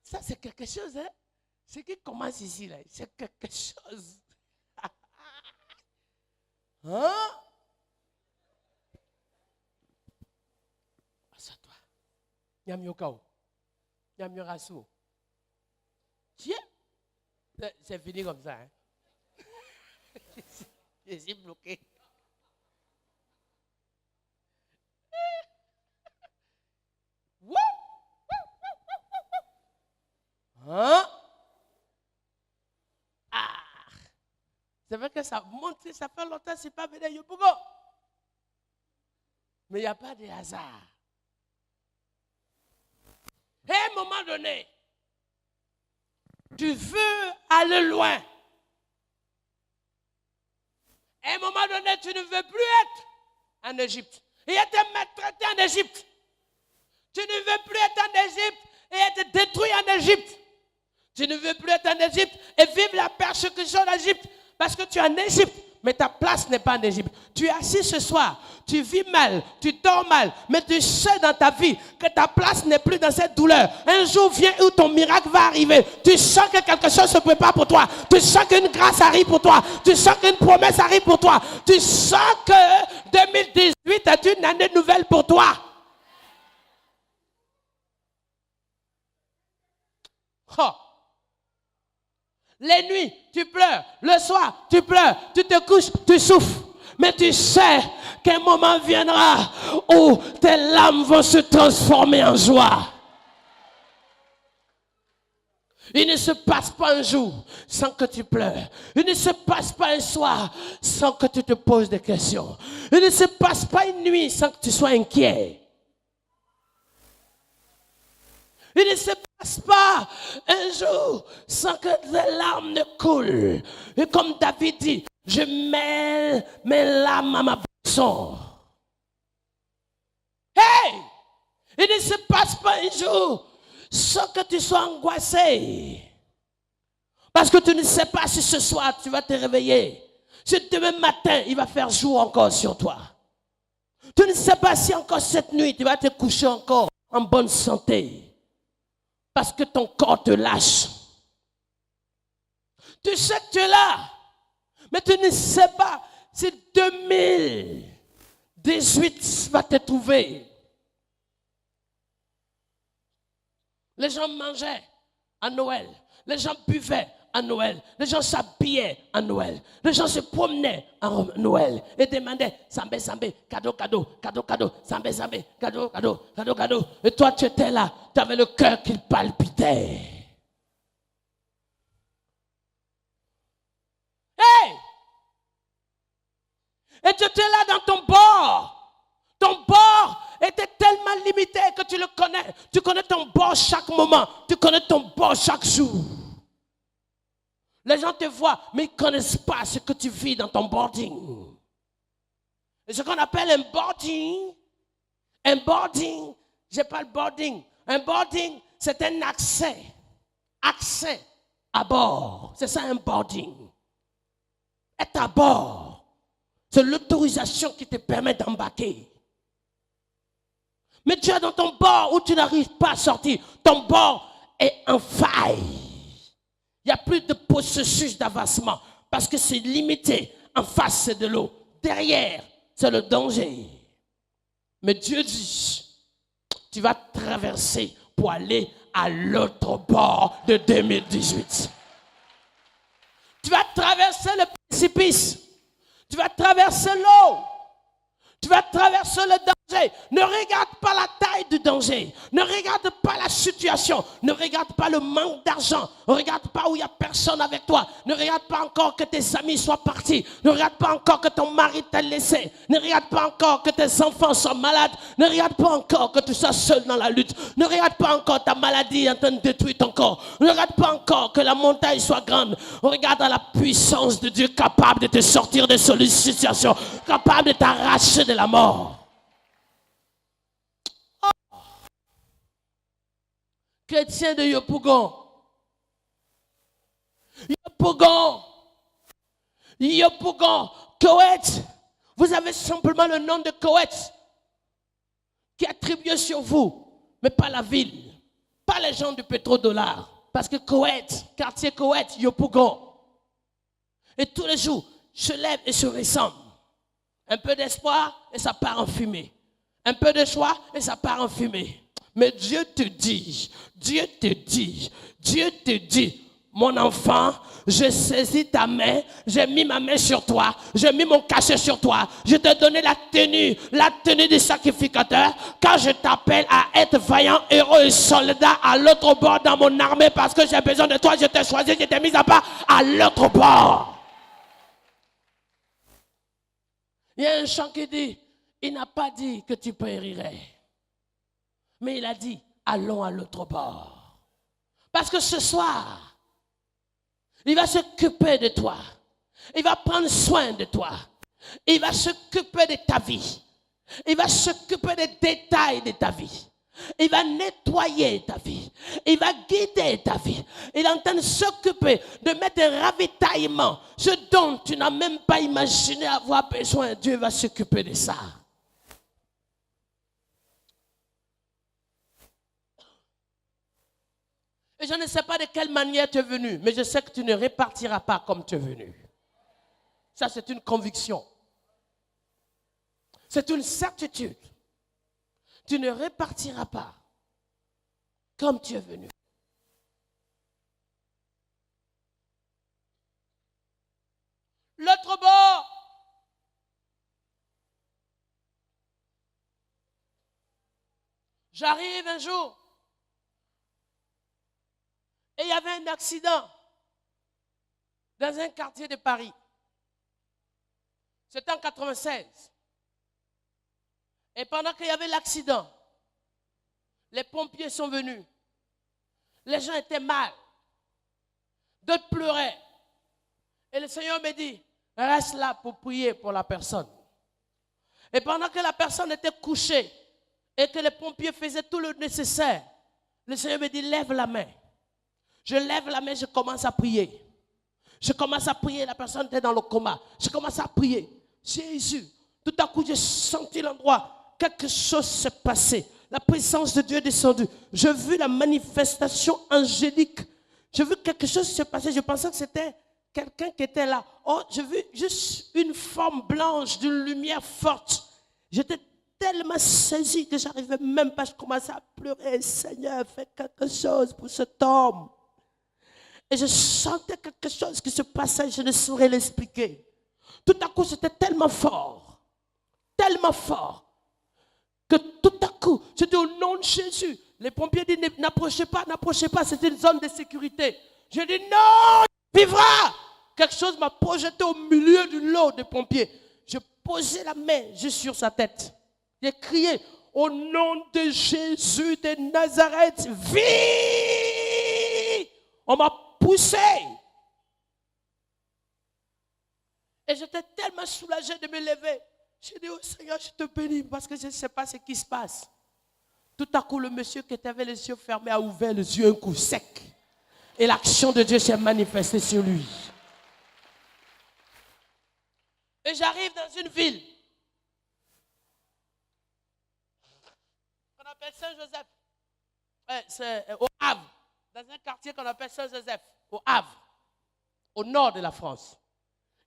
Ça, c'est quelque chose, hein? Ce qui commence ici, là, c'est quelque chose. Hein? Assois-toi. Nyamyokao. Nyamyorasu. Tiens. C'est fini comme ça, hein? Je suis bloqué. Hein? Ah! C'est vrai que ça monte, ça fait longtemps, c'est pas venu Yopougo. Mais il n'y a pas de hasard. Et à un moment donné, tu veux aller loin. À un moment donné, tu ne veux plus être en Égypte. Et être maltraité en Égypte. Tu ne veux plus être en Égypte et être détruit en Égypte. Tu ne veux plus être en Égypte et vivre la persécution en Égypte parce que tu es en Égypte, mais ta place n'est pas en Égypte. Tu es assis ce soir, tu vis mal, tu dors mal, mais tu sais dans ta vie que ta place n'est plus dans cette douleur. Un jour vient où ton miracle va arriver. Tu sens que quelque chose se prépare pour toi. Tu sens qu'une grâce arrive pour toi. Tu sens qu'une promesse arrive pour toi. Tu sens que 2018 est une année nouvelle pour toi. Oh. Les nuits, tu pleures. Le soir, tu pleures. Tu te couches, tu souffres. Mais tu sais qu'un moment viendra où tes larmes vont se transformer en joie. Il ne se passe pas un jour sans que tu pleures. Il ne se passe pas un soir sans que tu te poses des questions. Il ne se passe pas une nuit sans que tu sois inquiet. Il ne se passe pas un jour sans que tes larmes ne coulent. Et comme David dit, je mêle mes larmes à ma boisson. Hey! Il ne se passe pas un jour sans que tu sois angoissé. Parce que tu ne sais pas si ce soir tu vas te réveiller. Si demain matin il va faire jour encore sur toi. Tu ne sais pas si encore cette nuit tu vas te coucher encore en bonne santé. Parce que ton corps te lâche. Tu sais que tu es là. Mais tu ne sais pas si 2018 va te trouver. Les gens mangeaient à Noël. Les gens buvaient à Noël. Les gens s'habillaient à Noël. Les gens se promenaient à Noël et demandaient Sambé, Sambé, cadeau, cadeau, cadeau, cadeau, Sambé, Sambé, cadeau, cadeau, cadeau, cadeau. Et toi, tu étais là. Tu avais le cœur qui palpitait. Hey! Et tu étais là dans ton bord. Ton bord était tellement limité que tu le connais. Tu connais ton bord chaque moment. Tu connais ton bord chaque jour. Les gens te voient, mais ils ne connaissent pas ce que tu vis dans ton boarding. Et ce qu'on appelle un boarding, j'ai pas le boarding. Un boarding, c'est un accès à bord. C'est ça un boarding. Être à bord, c'est l'autorisation qui te permet d'embarquer. Mais tu es dans ton bord où tu n'arrives pas à sortir. Ton bord est en faille. Il n'y a plus de processus d'avancement parce que c'est limité. En face, c'est de l'eau. Derrière, c'est le danger. Mais Dieu dit, tu vas traverser pour aller à l'autre bord de 2018. Tu vas traverser le précipice. Tu vas traverser l'eau. Tu vas traverser le danger. Ne regarde pas la taille du danger. Ne regarde pas la situation. Ne regarde pas le manque d'argent. Ne regarde pas où il n'y a personne avec toi. Ne regarde pas encore que tes amis soient partis. Ne regarde pas encore que ton mari t'a laissé. Ne regarde pas encore que tes enfants sont malades. Ne regarde pas encore que tu sois seul dans la lutte. Ne regarde pas encore ta maladie en train de détruire ton corps. Ne regarde pas encore que la montagne soit grande. Regarde à la puissance de Dieu capable de te sortir de cette situation. Capable de t'arracher de la mort. Chrétien de Yopougon. Yopougon, Koweït. Vous avez simplement le nom de Koweït qui est attribué sur vous, mais pas la ville, pas les gens du pétrodollar. Parce que Koweït, quartier Koweït, Yopougon. Et tous les jours, je lève et je ressemble. Un peu d'espoir et ça part en fumée. Un peu de joie et ça part en fumée. Mais Dieu te dit, mon enfant, je saisis ta main, j'ai mis ma main sur toi, j'ai mis mon cachet sur toi, je t'ai donné la tenue du sacrificateur, car je t'appelle à être vaillant, héros et soldat à l'autre bord dans mon armée, parce que j'ai besoin de toi, je t'ai choisi, je t'ai mis à part à l'autre bord. Il y a un chant qui dit, il n'a pas dit que tu périrais. Mais il a dit, allons à l'autre bord. Parce que ce soir, il va s'occuper de toi. Il va prendre soin de toi. Il va s'occuper de ta vie. Il va s'occuper des détails de ta vie. Il va nettoyer ta vie. Il va guider ta vie. Il est en train de s'occuper de mettre un ravitaillement. Ce dont tu n'as même pas imaginé avoir besoin. Dieu va s'occuper de ça. Et je ne sais pas de quelle manière tu es venu, mais je sais que tu ne repartiras pas comme tu es venu. Ça, c'est une conviction. C'est une certitude. Tu ne repartiras pas comme tu es venu. L'autre bord. J'arrive un jour. Et il y avait un accident dans un quartier de Paris. C'était en 1996. Et pendant qu'il y avait l'accident, les pompiers sont venus. Les gens étaient mal. D'autres pleuraient. Et le Seigneur me dit, reste là pour prier pour la personne. Et pendant que la personne était couchée et que les pompiers faisaient tout le nécessaire, le Seigneur me dit, lève la main. Je lève la main, je commence à prier. Je commence à prier, la personne était dans le coma. Je commence à prier. Jésus, tout à coup, j'ai senti l'endroit. Quelque chose s'est passé. La présence de Dieu est descendue. J'ai vu la manifestation angélique. J'ai vu quelque chose se passer. Je pensais que c'était quelqu'un qui était là. Oh, j'ai vu juste une forme blanche, d'une lumière forte. J'étais tellement saisi que je n'arrivais même pas. Je commençais à pleurer. Seigneur, fais quelque chose pour cet homme. Et je sentais quelque chose qui se passait, je ne saurais l'expliquer. Tout à coup, c'était tellement fort, que tout à coup, je dis au nom de Jésus, les pompiers disent n'approchez pas, c'est une zone de sécurité. Je dis non, il vivra. Quelque chose m'a projeté au milieu du lot des pompiers. Je posais la main juste sur sa tête. J'ai crié au nom de Jésus de Nazareth, vis. On m'a poussé. Et j'étais tellement soulagé de me lever. J'ai dit, oh Seigneur, je te bénis parce que je ne sais pas ce qui se passe. Tout à coup, le monsieur qui avait les yeux fermés a ouvert les yeux un coup sec. Et l'action de Dieu s'est manifestée sur lui. Et j'arrive dans une ville qu'on appelle Saint-Joseph. C'est au Havre. Dans un quartier qu'on appelle Saint-Joseph. Au Havre. Au nord de la France.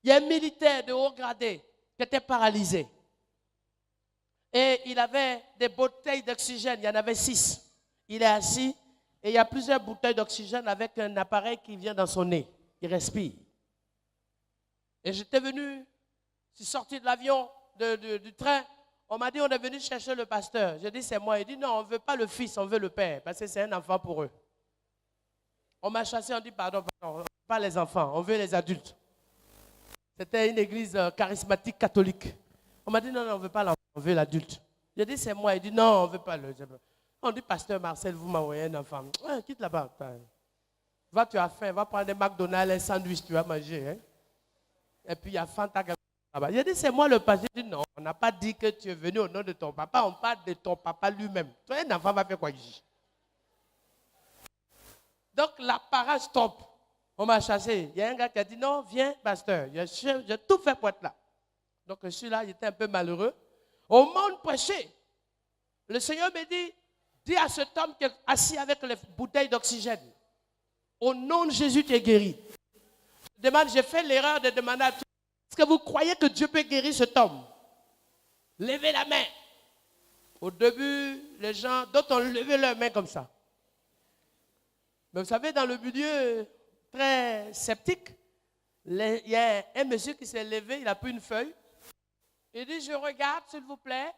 Il y a un militaire de haut gradé qui était paralysé. Et il avait des bouteilles d'oxygène. Il y en avait 6. Il est assis et il y a plusieurs bouteilles d'oxygène avec un appareil qui vient dans son nez. Il respire. Et j'étais venu, je suis sorti de l'avion, du train. On m'a dit, on est venu chercher le pasteur. J'ai dit, c'est moi. Il dit, non, on ne veut pas le fils, on veut le père. Parce que c'est un enfant pour eux. On m'a chassé, on dit, pardon, pas les enfants, on veut les adultes. C'était une église charismatique catholique. On m'a dit, non, on ne veut pas l'enfant, on veut l'adulte. J'ai dit, c'est moi. Il dit, non, on ne veut pas le... On dit, pasteur Marcel, vous m'envoyez un enfant. Ouais, quitte là-bas. Va, tu as faim, va prendre des McDonald's, un sandwich, tu vas manger. Hein? Et puis, il y a Fanta là-bas. J'ai dit, c'est moi le pasteur. Il dit, non, on n'a pas dit que tu es venu au nom de ton papa. On parle de ton papa lui-même. Toi, un enfant va faire quoi ici? Donc, la parade stop. On m'a chassé. Il y a un gars qui a dit, non, viens, pasteur. J'ai tout fait pour être là. Donc, je suis là, j'étais un peu malheureux. Au monde prêché, le Seigneur me dit, dis à cet homme qui est assis avec les bouteilles d'oxygène, au nom de Jésus, tu es guéri. J'ai fait l'erreur de demander à tout. Est-ce que vous croyez que Dieu peut guérir cet homme? Levez la main. Au début, les gens, d'autres ont levé leur main comme ça. Mais vous savez, dans le milieu très sceptique, il y a un monsieur qui s'est levé, il a pris une feuille. Il dit, je regarde, s'il vous plaît.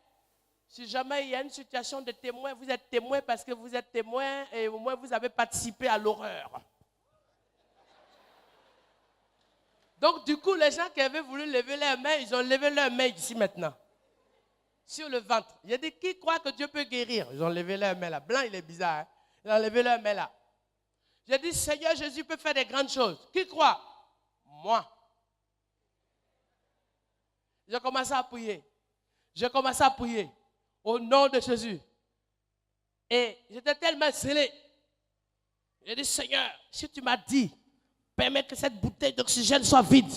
Si jamais il y a une situation de témoin, vous êtes témoin parce que vous êtes témoin et au moins vous avez participé à l'horreur. Donc, du coup, les gens qui avaient voulu lever leurs mains, ils ont levé leurs mains ici maintenant. Sur le ventre. Il a dit, qui croit que Dieu peut guérir? Ils ont levé leurs mains là. Blanc, il est bizarre. Hein? Ils ont levé leurs mains là. J'ai dit, Seigneur Jésus peut faire des grandes choses. Qui croit? Moi. J'ai commencé à prier. J'ai commencé à prier au nom de Jésus. Et j'étais tellement scellé. J'ai dit, Seigneur, si tu m'as dit, permets que cette bouteille d'oxygène soit vide.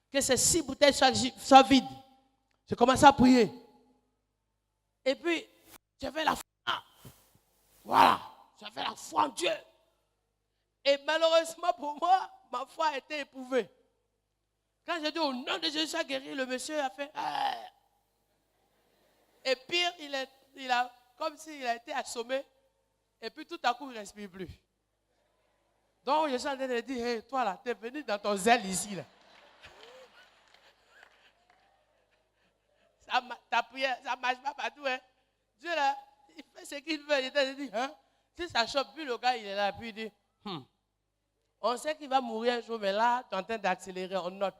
Que ces 6 bouteilles soient vides. J'ai commencé à prier. Et puis, j'avais la foi. Voilà. J'avais la foi en Dieu. Et malheureusement pour moi, ma foi a été éprouvée. Quand j'ai dit au nom de Jésus à guérir, le monsieur a fait ah. Et pire, il a comme s'il a été assommé. Et puis tout à coup, il ne respire plus. Donc je suis en train de dire, hey, toi là, tu es venu dans ton zèle ici. Là. Ta prière, ça ne marche pas partout. Hein. Dieu là, il fait ce qu'il veut. Il te dit, hein? Si ça chope plus, le gars, il est là. Puis il dit, on sait qu'il va mourir un jour, mais là, tu es en train d'accélérer, on note.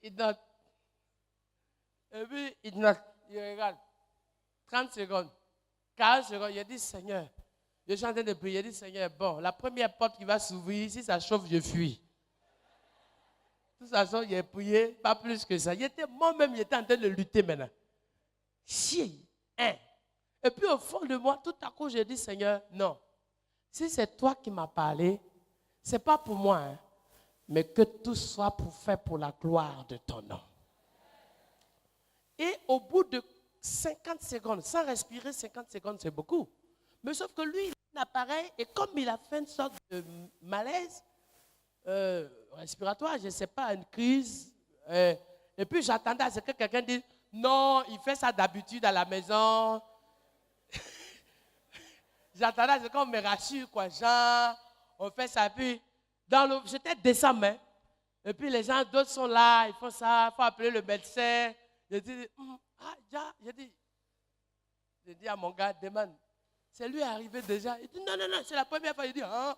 Il note. Et puis, il note, il regarde. 30 secondes, 40 secondes, il a dit, Seigneur, je suis en train de prier, il a dit, Seigneur, bon, la première porte qui va s'ouvrir, si ça chauffe, je fuis. De toute façon, il a prié, pas plus que ça. Moi-même, il était en train de lutter maintenant. Chier, hein. Et puis, au fond de moi, tout à coup, j'ai dit, Seigneur, non. Si c'est toi qui m'as parlé, ce n'est pas pour moi, hein, mais que tout soit pour faire pour la gloire de ton nom. Et au bout de 50 secondes, sans respirer, 50 secondes, c'est beaucoup. Mais sauf que lui, il a un appareil, et comme il a fait une sorte de malaise respiratoire, je ne sais pas, une crise, et puis j'attendais à ce que quelqu'un dise, non, il fait ça d'habitude à la maison. J'attendais à ce qu'on me rassure, quoi, genre, on fait ça, puis j'étais décembre, hein, et puis les gens, d'autres sont là, ils font ça, il faut appeler le médecin. J'ai dit à mon gars, demande, c'est lui arrivé déjà. Il dit, non, c'est la première fois. Il dit, hein?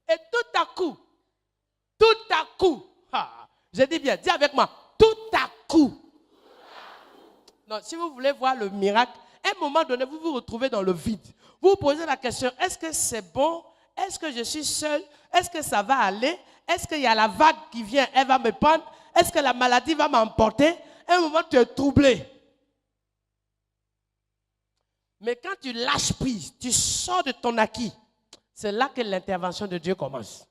Et tout à coup, j'ai dit bien, dis avec moi, tout à coup. Non, si vous voulez voir le miracle, à un moment donné, vous vous retrouvez dans le vide. Vous vous posez la question, est-ce que c'est bon? est-ce que je suis seul? Est-ce que ça va aller? Est-ce qu'il y a la vague qui vient, elle va me prendre? Est-ce que la maladie va m'emporter? À un moment, tu es troublé. Mais quand tu lâches prise, tu sors de ton acquis, c'est là que l'intervention de Dieu commence.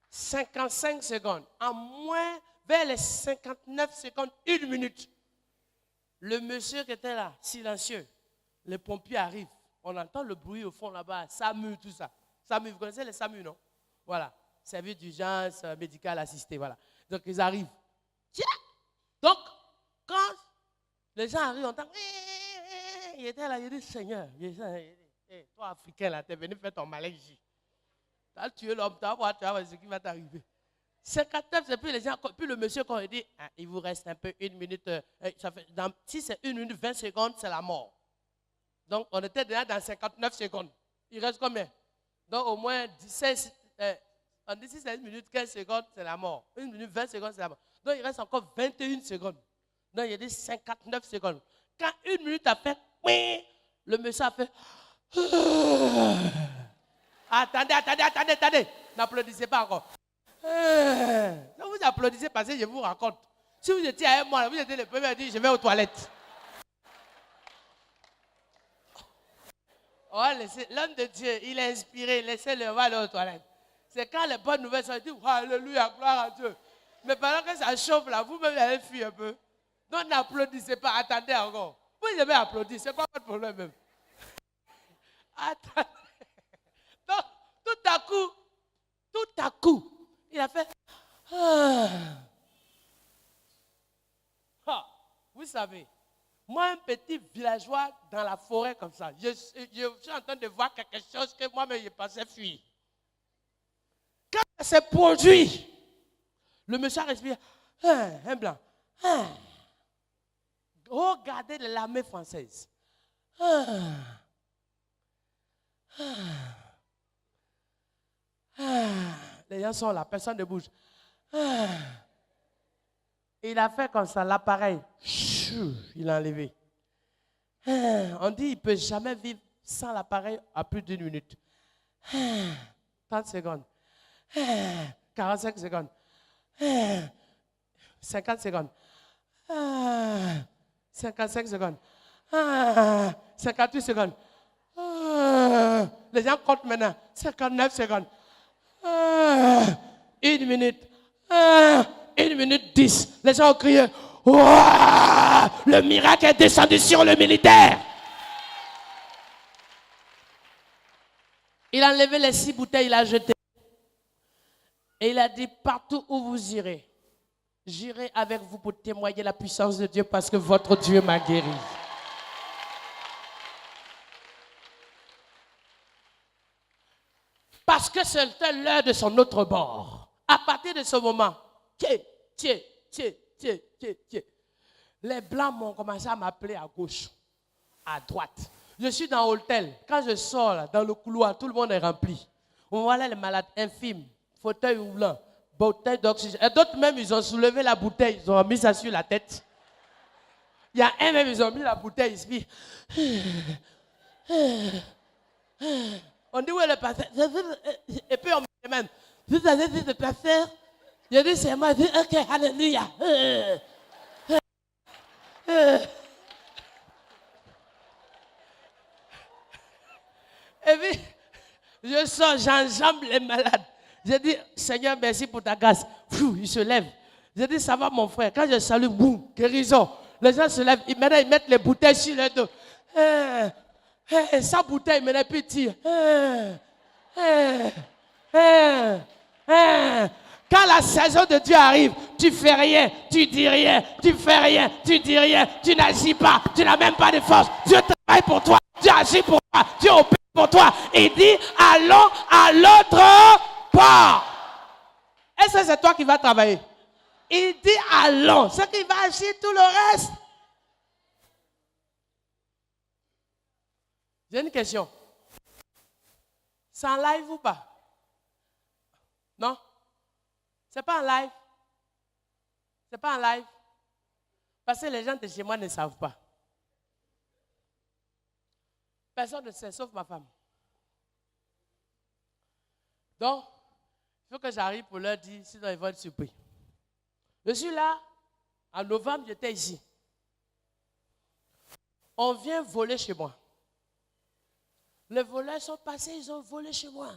55 secondes, en moins, vers les 59 secondes, 1 minute, le monsieur qui était là, silencieux, les pompiers arrivent. On entend le bruit au fond là-bas, SAMU, tout ça. SAMU, vous connaissez les SAMU, non? Voilà, service d'urgence médicale assistée, voilà. Donc ils arrivent. Tiens! Donc, quand les gens arrivent, on entend, il était là, il dit, Seigneur, hey, toi Africain là, tu es venu faire ton malin ici. Tu as tué l'homme, tu vas voir ce qui va t'arriver. 59, c'est plus les gens, puis le monsieur quand il dit, ah, il vous reste un peu 1 minute, si c'est 1 minute 20 secondes, c'est la mort. Donc on était déjà dans 59 secondes. Il reste combien? Donc au moins 16 minutes 15 secondes, c'est la mort. 1 minute 20 secondes, c'est la mort. Donc il reste encore 21 secondes. Donc il y a dit 59 secondes. Quand 1 minute a fait, le monsieur a fait, attendez, n'applaudissez pas encore. Non, vous applaudissez parce que je vous raconte. Si vous étiez avec moi, vous étiez le premier à dire, je vais aux toilettes. Oh, l'homme de Dieu, il est inspiré, laissez-le aller aux toilettes. C'est quand les bonnes nouvelles sont dites, alléluia, gloire à Dieu. Mais pendant que ça chauffe là, vous-même vous allez fuir un peu. Donc n'applaudissez pas, attendez encore. Vous devez applaudir, c'est quoi votre problème même? Attendez. Donc, tout à coup, il a fait, vous savez, moi, un petit villageois dans la forêt comme ça, je suis en train de voir quelque chose que moi-même, je pensais fuir. Quand ça s'est produit, le monsieur a respiré, un blanc. Regardez l'armée française. Les gens sont là, personne ne bouge. Il a fait comme ça, l'appareil. Il a enlevé. On dit qu'il ne peut jamais vivre sans l'appareil à plus d'1 minute. 30 secondes. 45 secondes. 50 secondes. 55 secondes. 58 secondes. Les gens comptent maintenant. 59 secondes. 1 minute. 1 minute 10. Les gens ont crié. Ouah, le miracle est descendu sur le militaire. Il a enlevé les 6 bouteilles, il a jeté. Et il a dit, partout où vous irez, j'irai avec vous pour témoigner la puissance de Dieu parce que votre Dieu m'a guéri. Parce que c'était l'heure de son autre bord. À partir de ce moment, les Blancs m'ont commencé à m'appeler à gauche, à droite. Je suis dans l'hôtel. Quand je sors là, dans le couloir, tout le monde est rempli. On voit là les malades infimes, fauteuil roulant, bouteille d'oxygène. Et d'autres même, ils ont soulevé la bouteille, ils ont mis ça sur la tête. Il y a un même, ils ont mis la bouteille ici. On dit où est le pasteur? Et puis on me demande, vous avez dit le pasteur? Je dis c'est moi, je dis ok, alléluia. Et puis, je sors, j'enjambe les malades. Je dis, Seigneur, merci pour ta grâce. Il se lève. Je dis, ça va mon frère. Quand je salue, boum, guérison. Les gens se lèvent. Maintenant, ils mettent les bouteilles sur le dos. Sa bouteille, maintenant, puis tire. Quand la saison de Dieu arrive, tu fais rien, tu dis rien, tu fais rien, tu dis rien, tu n'agis pas, tu n'as même pas de force. Dieu travaille pour toi, Dieu agit pour toi, Dieu opère pour toi. Il dit, allons à l'autre bord. Est-ce que c'est toi qui vas travailler? Il dit, allons. C'est qui va agir tout le reste. J'ai une question. C'est en live ou pas? Non? C'est pas en live. C'est pas en live. Parce que les gens de chez moi ne savent pas. Personne ne sait, sauf ma femme. Donc, il faut que j'arrive pour leur dire, sinon ils vont être surpris. Je suis là, en novembre, j'étais ici. On vient voler chez moi. Les voleurs sont passés, ils ont volé chez moi.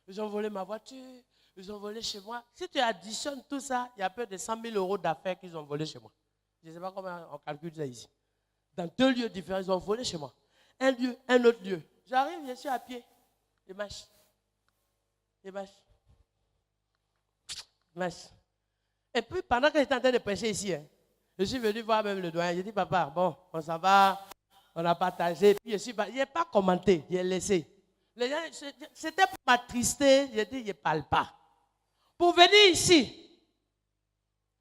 Ils ont volé ma voiture, ils ont volé chez moi. Si tu additionnes tout ça, il y a peu de 100 000 euros d'affaires qu'ils ont volé chez moi. Je ne sais pas comment on calcule ça ici. Dans 2 lieux différents, ils ont volé chez moi. Un lieu, un autre lieu. J'arrive, je suis à pied. Je marche. Je marche. Je marche. Et puis, pendant que j'étais en train de prêcher ici, je suis venu voir même le doyen. J'ai dit, papa, bon, on s'en va, on a partagé. Puis je n'ai pas commenté, j'ai laissé. Les gens, c'était pour m'attrister. J'ai dit, je ne parle pas. Pour venir ici,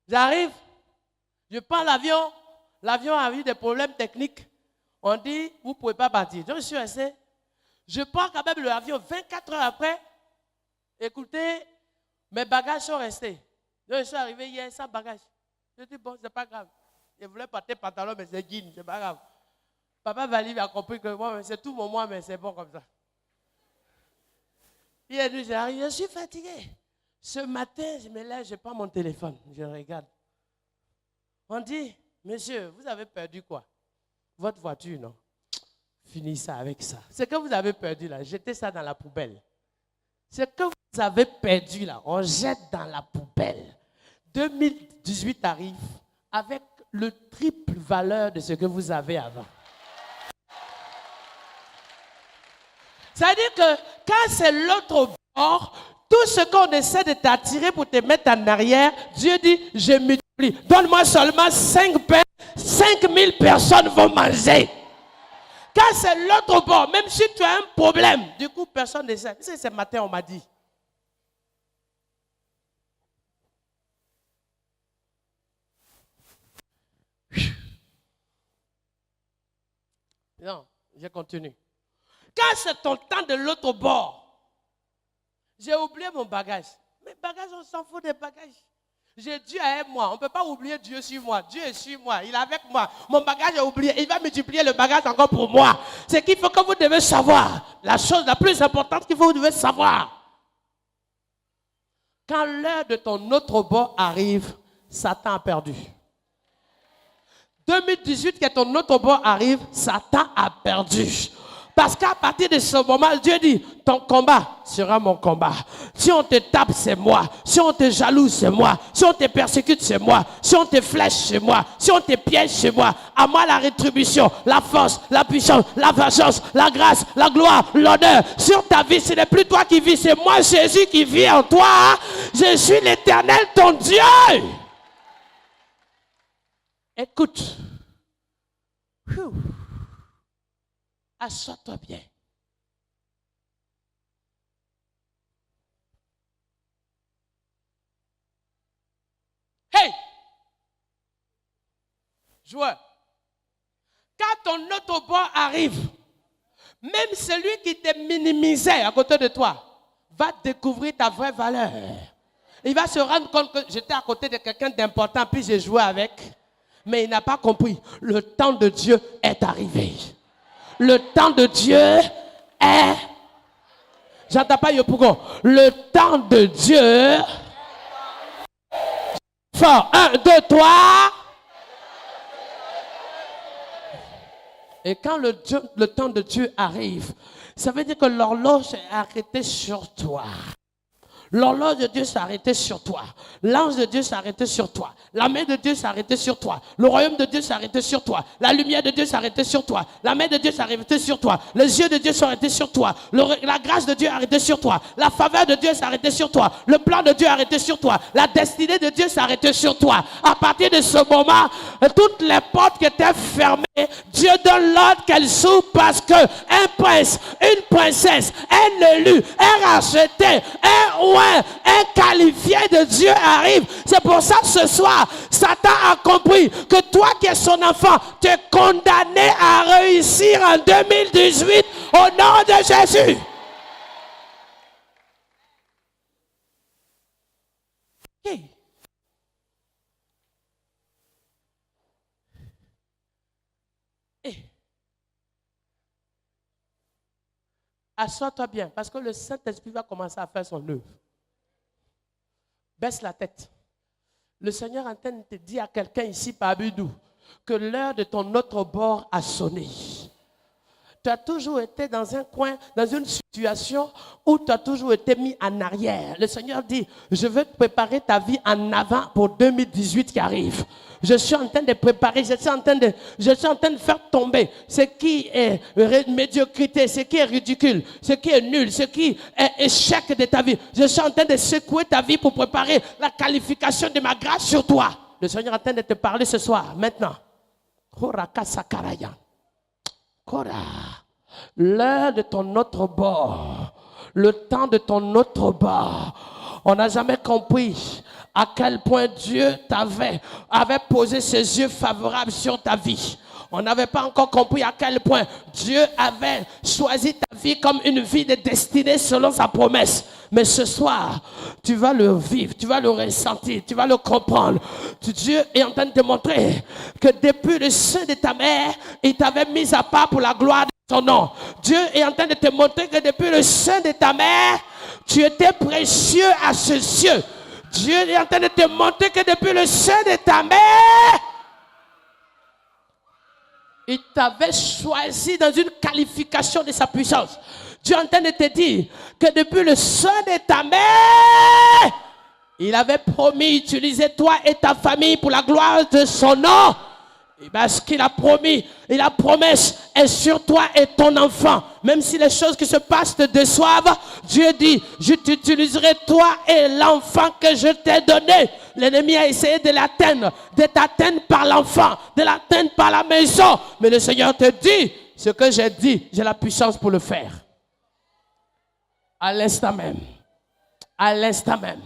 j'arrive, je prends l'avion. L'avion a eu des problèmes techniques. On dit, vous ne pouvez pas partir. Donc, je suis resté. Je prends quand même l'avion 24 heures après. Écoutez, mes bagages sont restés. Donc, je suis arrivé hier sans bagages. Je dis, bon, c'est pas grave. Je voulais porter pantalon, mais c'est jean, c'est pas grave. Papa Vali a compris que moi, c'est tout mon moi, mais c'est bon comme ça. Il a dit, j'arrive, je suis fatigué. Ce matin, je me lève, je prends mon téléphone, je regarde. On dit, monsieur, vous avez perdu quoi? Votre voiture, non? Finissez ça avec ça. Ce que vous avez perdu là, jetez ça dans la poubelle. Ce que vous avez perdu là, on jette dans la poubelle. 2018 arrive avec le triple valeur de ce que vous avez avant. C'est-à-dire que quand c'est l'autre bord, tout ce qu'on essaie de t'attirer pour te mettre en arrière, Dieu dit, je multiplie. Donne-moi seulement 5 pains, 5000 personnes vont manger. Quand c'est l'autre bord, même si tu as un problème, du coup, personne ne sait. Ce matin, on m'a dit. Non, je continue. Quand c'est ton temps de l'autre bord, j'ai oublié mon bagage. Mes bagages, on s'en fout des bagages. J'ai Dieu avec moi. On ne peut pas oublier Dieu sur moi. Dieu est sur moi. Il est avec moi. Mon bagage est oublié. Il va multiplier le bagage encore pour moi. C'est qu'il faut que vous devez savoir. La chose la plus importante qu'il faut que vous devez savoir. Quand l'heure de ton autre bord arrive, Satan a perdu. 2018, que ton autre bord arrive, Satan a perdu. Parce qu'à partir de ce moment, Dieu dit, ton combat sera mon combat. Si on te tape, c'est moi. Si on te jalouse, c'est moi. Si on te persécute, c'est moi. Si on te flèche, c'est moi. Si on te piège, c'est moi. À moi la rétribution, la force, la puissance, la vengeance, la grâce, la gloire, l'honneur. Sur ta vie, ce n'est plus toi qui vis, c'est moi, Jésus, qui vit en toi. Je suis l'Éternel, ton Dieu. Écoute. Assois-toi bien. Hey! Joueur. Quand ton autre bord arrive, même celui qui te minimisait à côté de toi va découvrir ta vraie valeur. Il va se rendre compte que j'étais à côté de quelqu'un d'important, puis j'ai joué avec, mais il n'a pas compris. Le temps de Dieu est arrivé. Le temps de Dieu est... J'entends pas Yopougon. Le temps de Dieu... Fort. 1, 2, 3. Et quand le temps de Dieu arrive, ça veut dire que l'horloge est arrêtée sur toi. L'horloge de Dieu s'est arrêtée sur toi. L'ange de Dieu s'est arrêté sur toi. La main de Dieu s'est arrêtée sur toi. Le royaume de Dieu s'est arrêté sur toi. La lumière de Dieu s'est arrêtée sur toi. La main de Dieu s'est arrêtée sur toi. Les yeux de Dieu sont arrêtés sur toi. La grâce de Dieu est arrêtée sur toi. La faveur de Dieu s'est arrêtée sur toi. Le plan de Dieu est arrêté sur toi. La destinée de Dieu s'est arrêtée sur toi. À partir de ce moment, toutes les portes qui étaient fermées, Dieu donne l'ordre qu'elles s'ouvrent parce que un prince, une princesse, un élu, un racheté, un qualifié de Dieu arrive. C'est pour ça que ce soir, Satan a compris que toi qui es son enfant, tu es condamné à réussir en 2018 au nom de Jésus. Hey. Hey. Assois-toi bien, parce que le Saint-Esprit va commencer à faire son œuvre. Baisse la tête. Le Seigneur est en train de te dire à quelqu'un ici par Abidou que l'heure de ton autre bord a sonné. Tu as toujours été dans un coin, dans une situation où tu as toujours été mis en arrière. Le Seigneur dit, je veux préparer ta vie en avant pour 2018 qui arrive. Je suis en train de préparer, je suis en train de faire tomber ce qui est médiocrité, ce qui est ridicule, ce qui est nul, ce qui est échec de ta vie. Je suis en train de secouer ta vie pour préparer la qualification de ma grâce sur toi. Le Seigneur est en train de te parler ce soir, maintenant. L'heure de ton autre bord, le temps de ton autre bord. On n'a jamais compris à quel point Dieu avait posé ses yeux favorables sur ta vie. On n'avait pas encore compris à quel point Dieu avait choisi ta vie comme une vie de destinée selon sa promesse. Mais ce soir, tu vas le vivre, tu vas le ressentir, tu vas le comprendre. Dieu est en train de te montrer que depuis le sein de ta mère, il t'avait mis à part pour la gloire de son nom. Dieu est en train de te montrer que depuis le sein de ta mère, tu étais précieux à ses yeux. Dieu est en train de te montrer que depuis le sein de ta mère, il t'avait choisi dans une qualification de sa puissance. Dieu est en train de te dire que depuis le sein de ta mère, il avait promis d'utiliser toi et ta famille pour la gloire de son nom. Et parce qu'il a promis, et la promesse est sur toi et ton enfant. Même si les choses qui se passent te déçoivent, Dieu dit, je t'utiliserai toi et l'enfant que je t'ai donné. L'ennemi a essayé de l'atteindre, de t'atteindre par l'enfant, de l'atteindre par la maison. Mais le Seigneur te dit, ce que j'ai dit, j'ai la puissance pour le faire. À l'instant même. À l'instant même.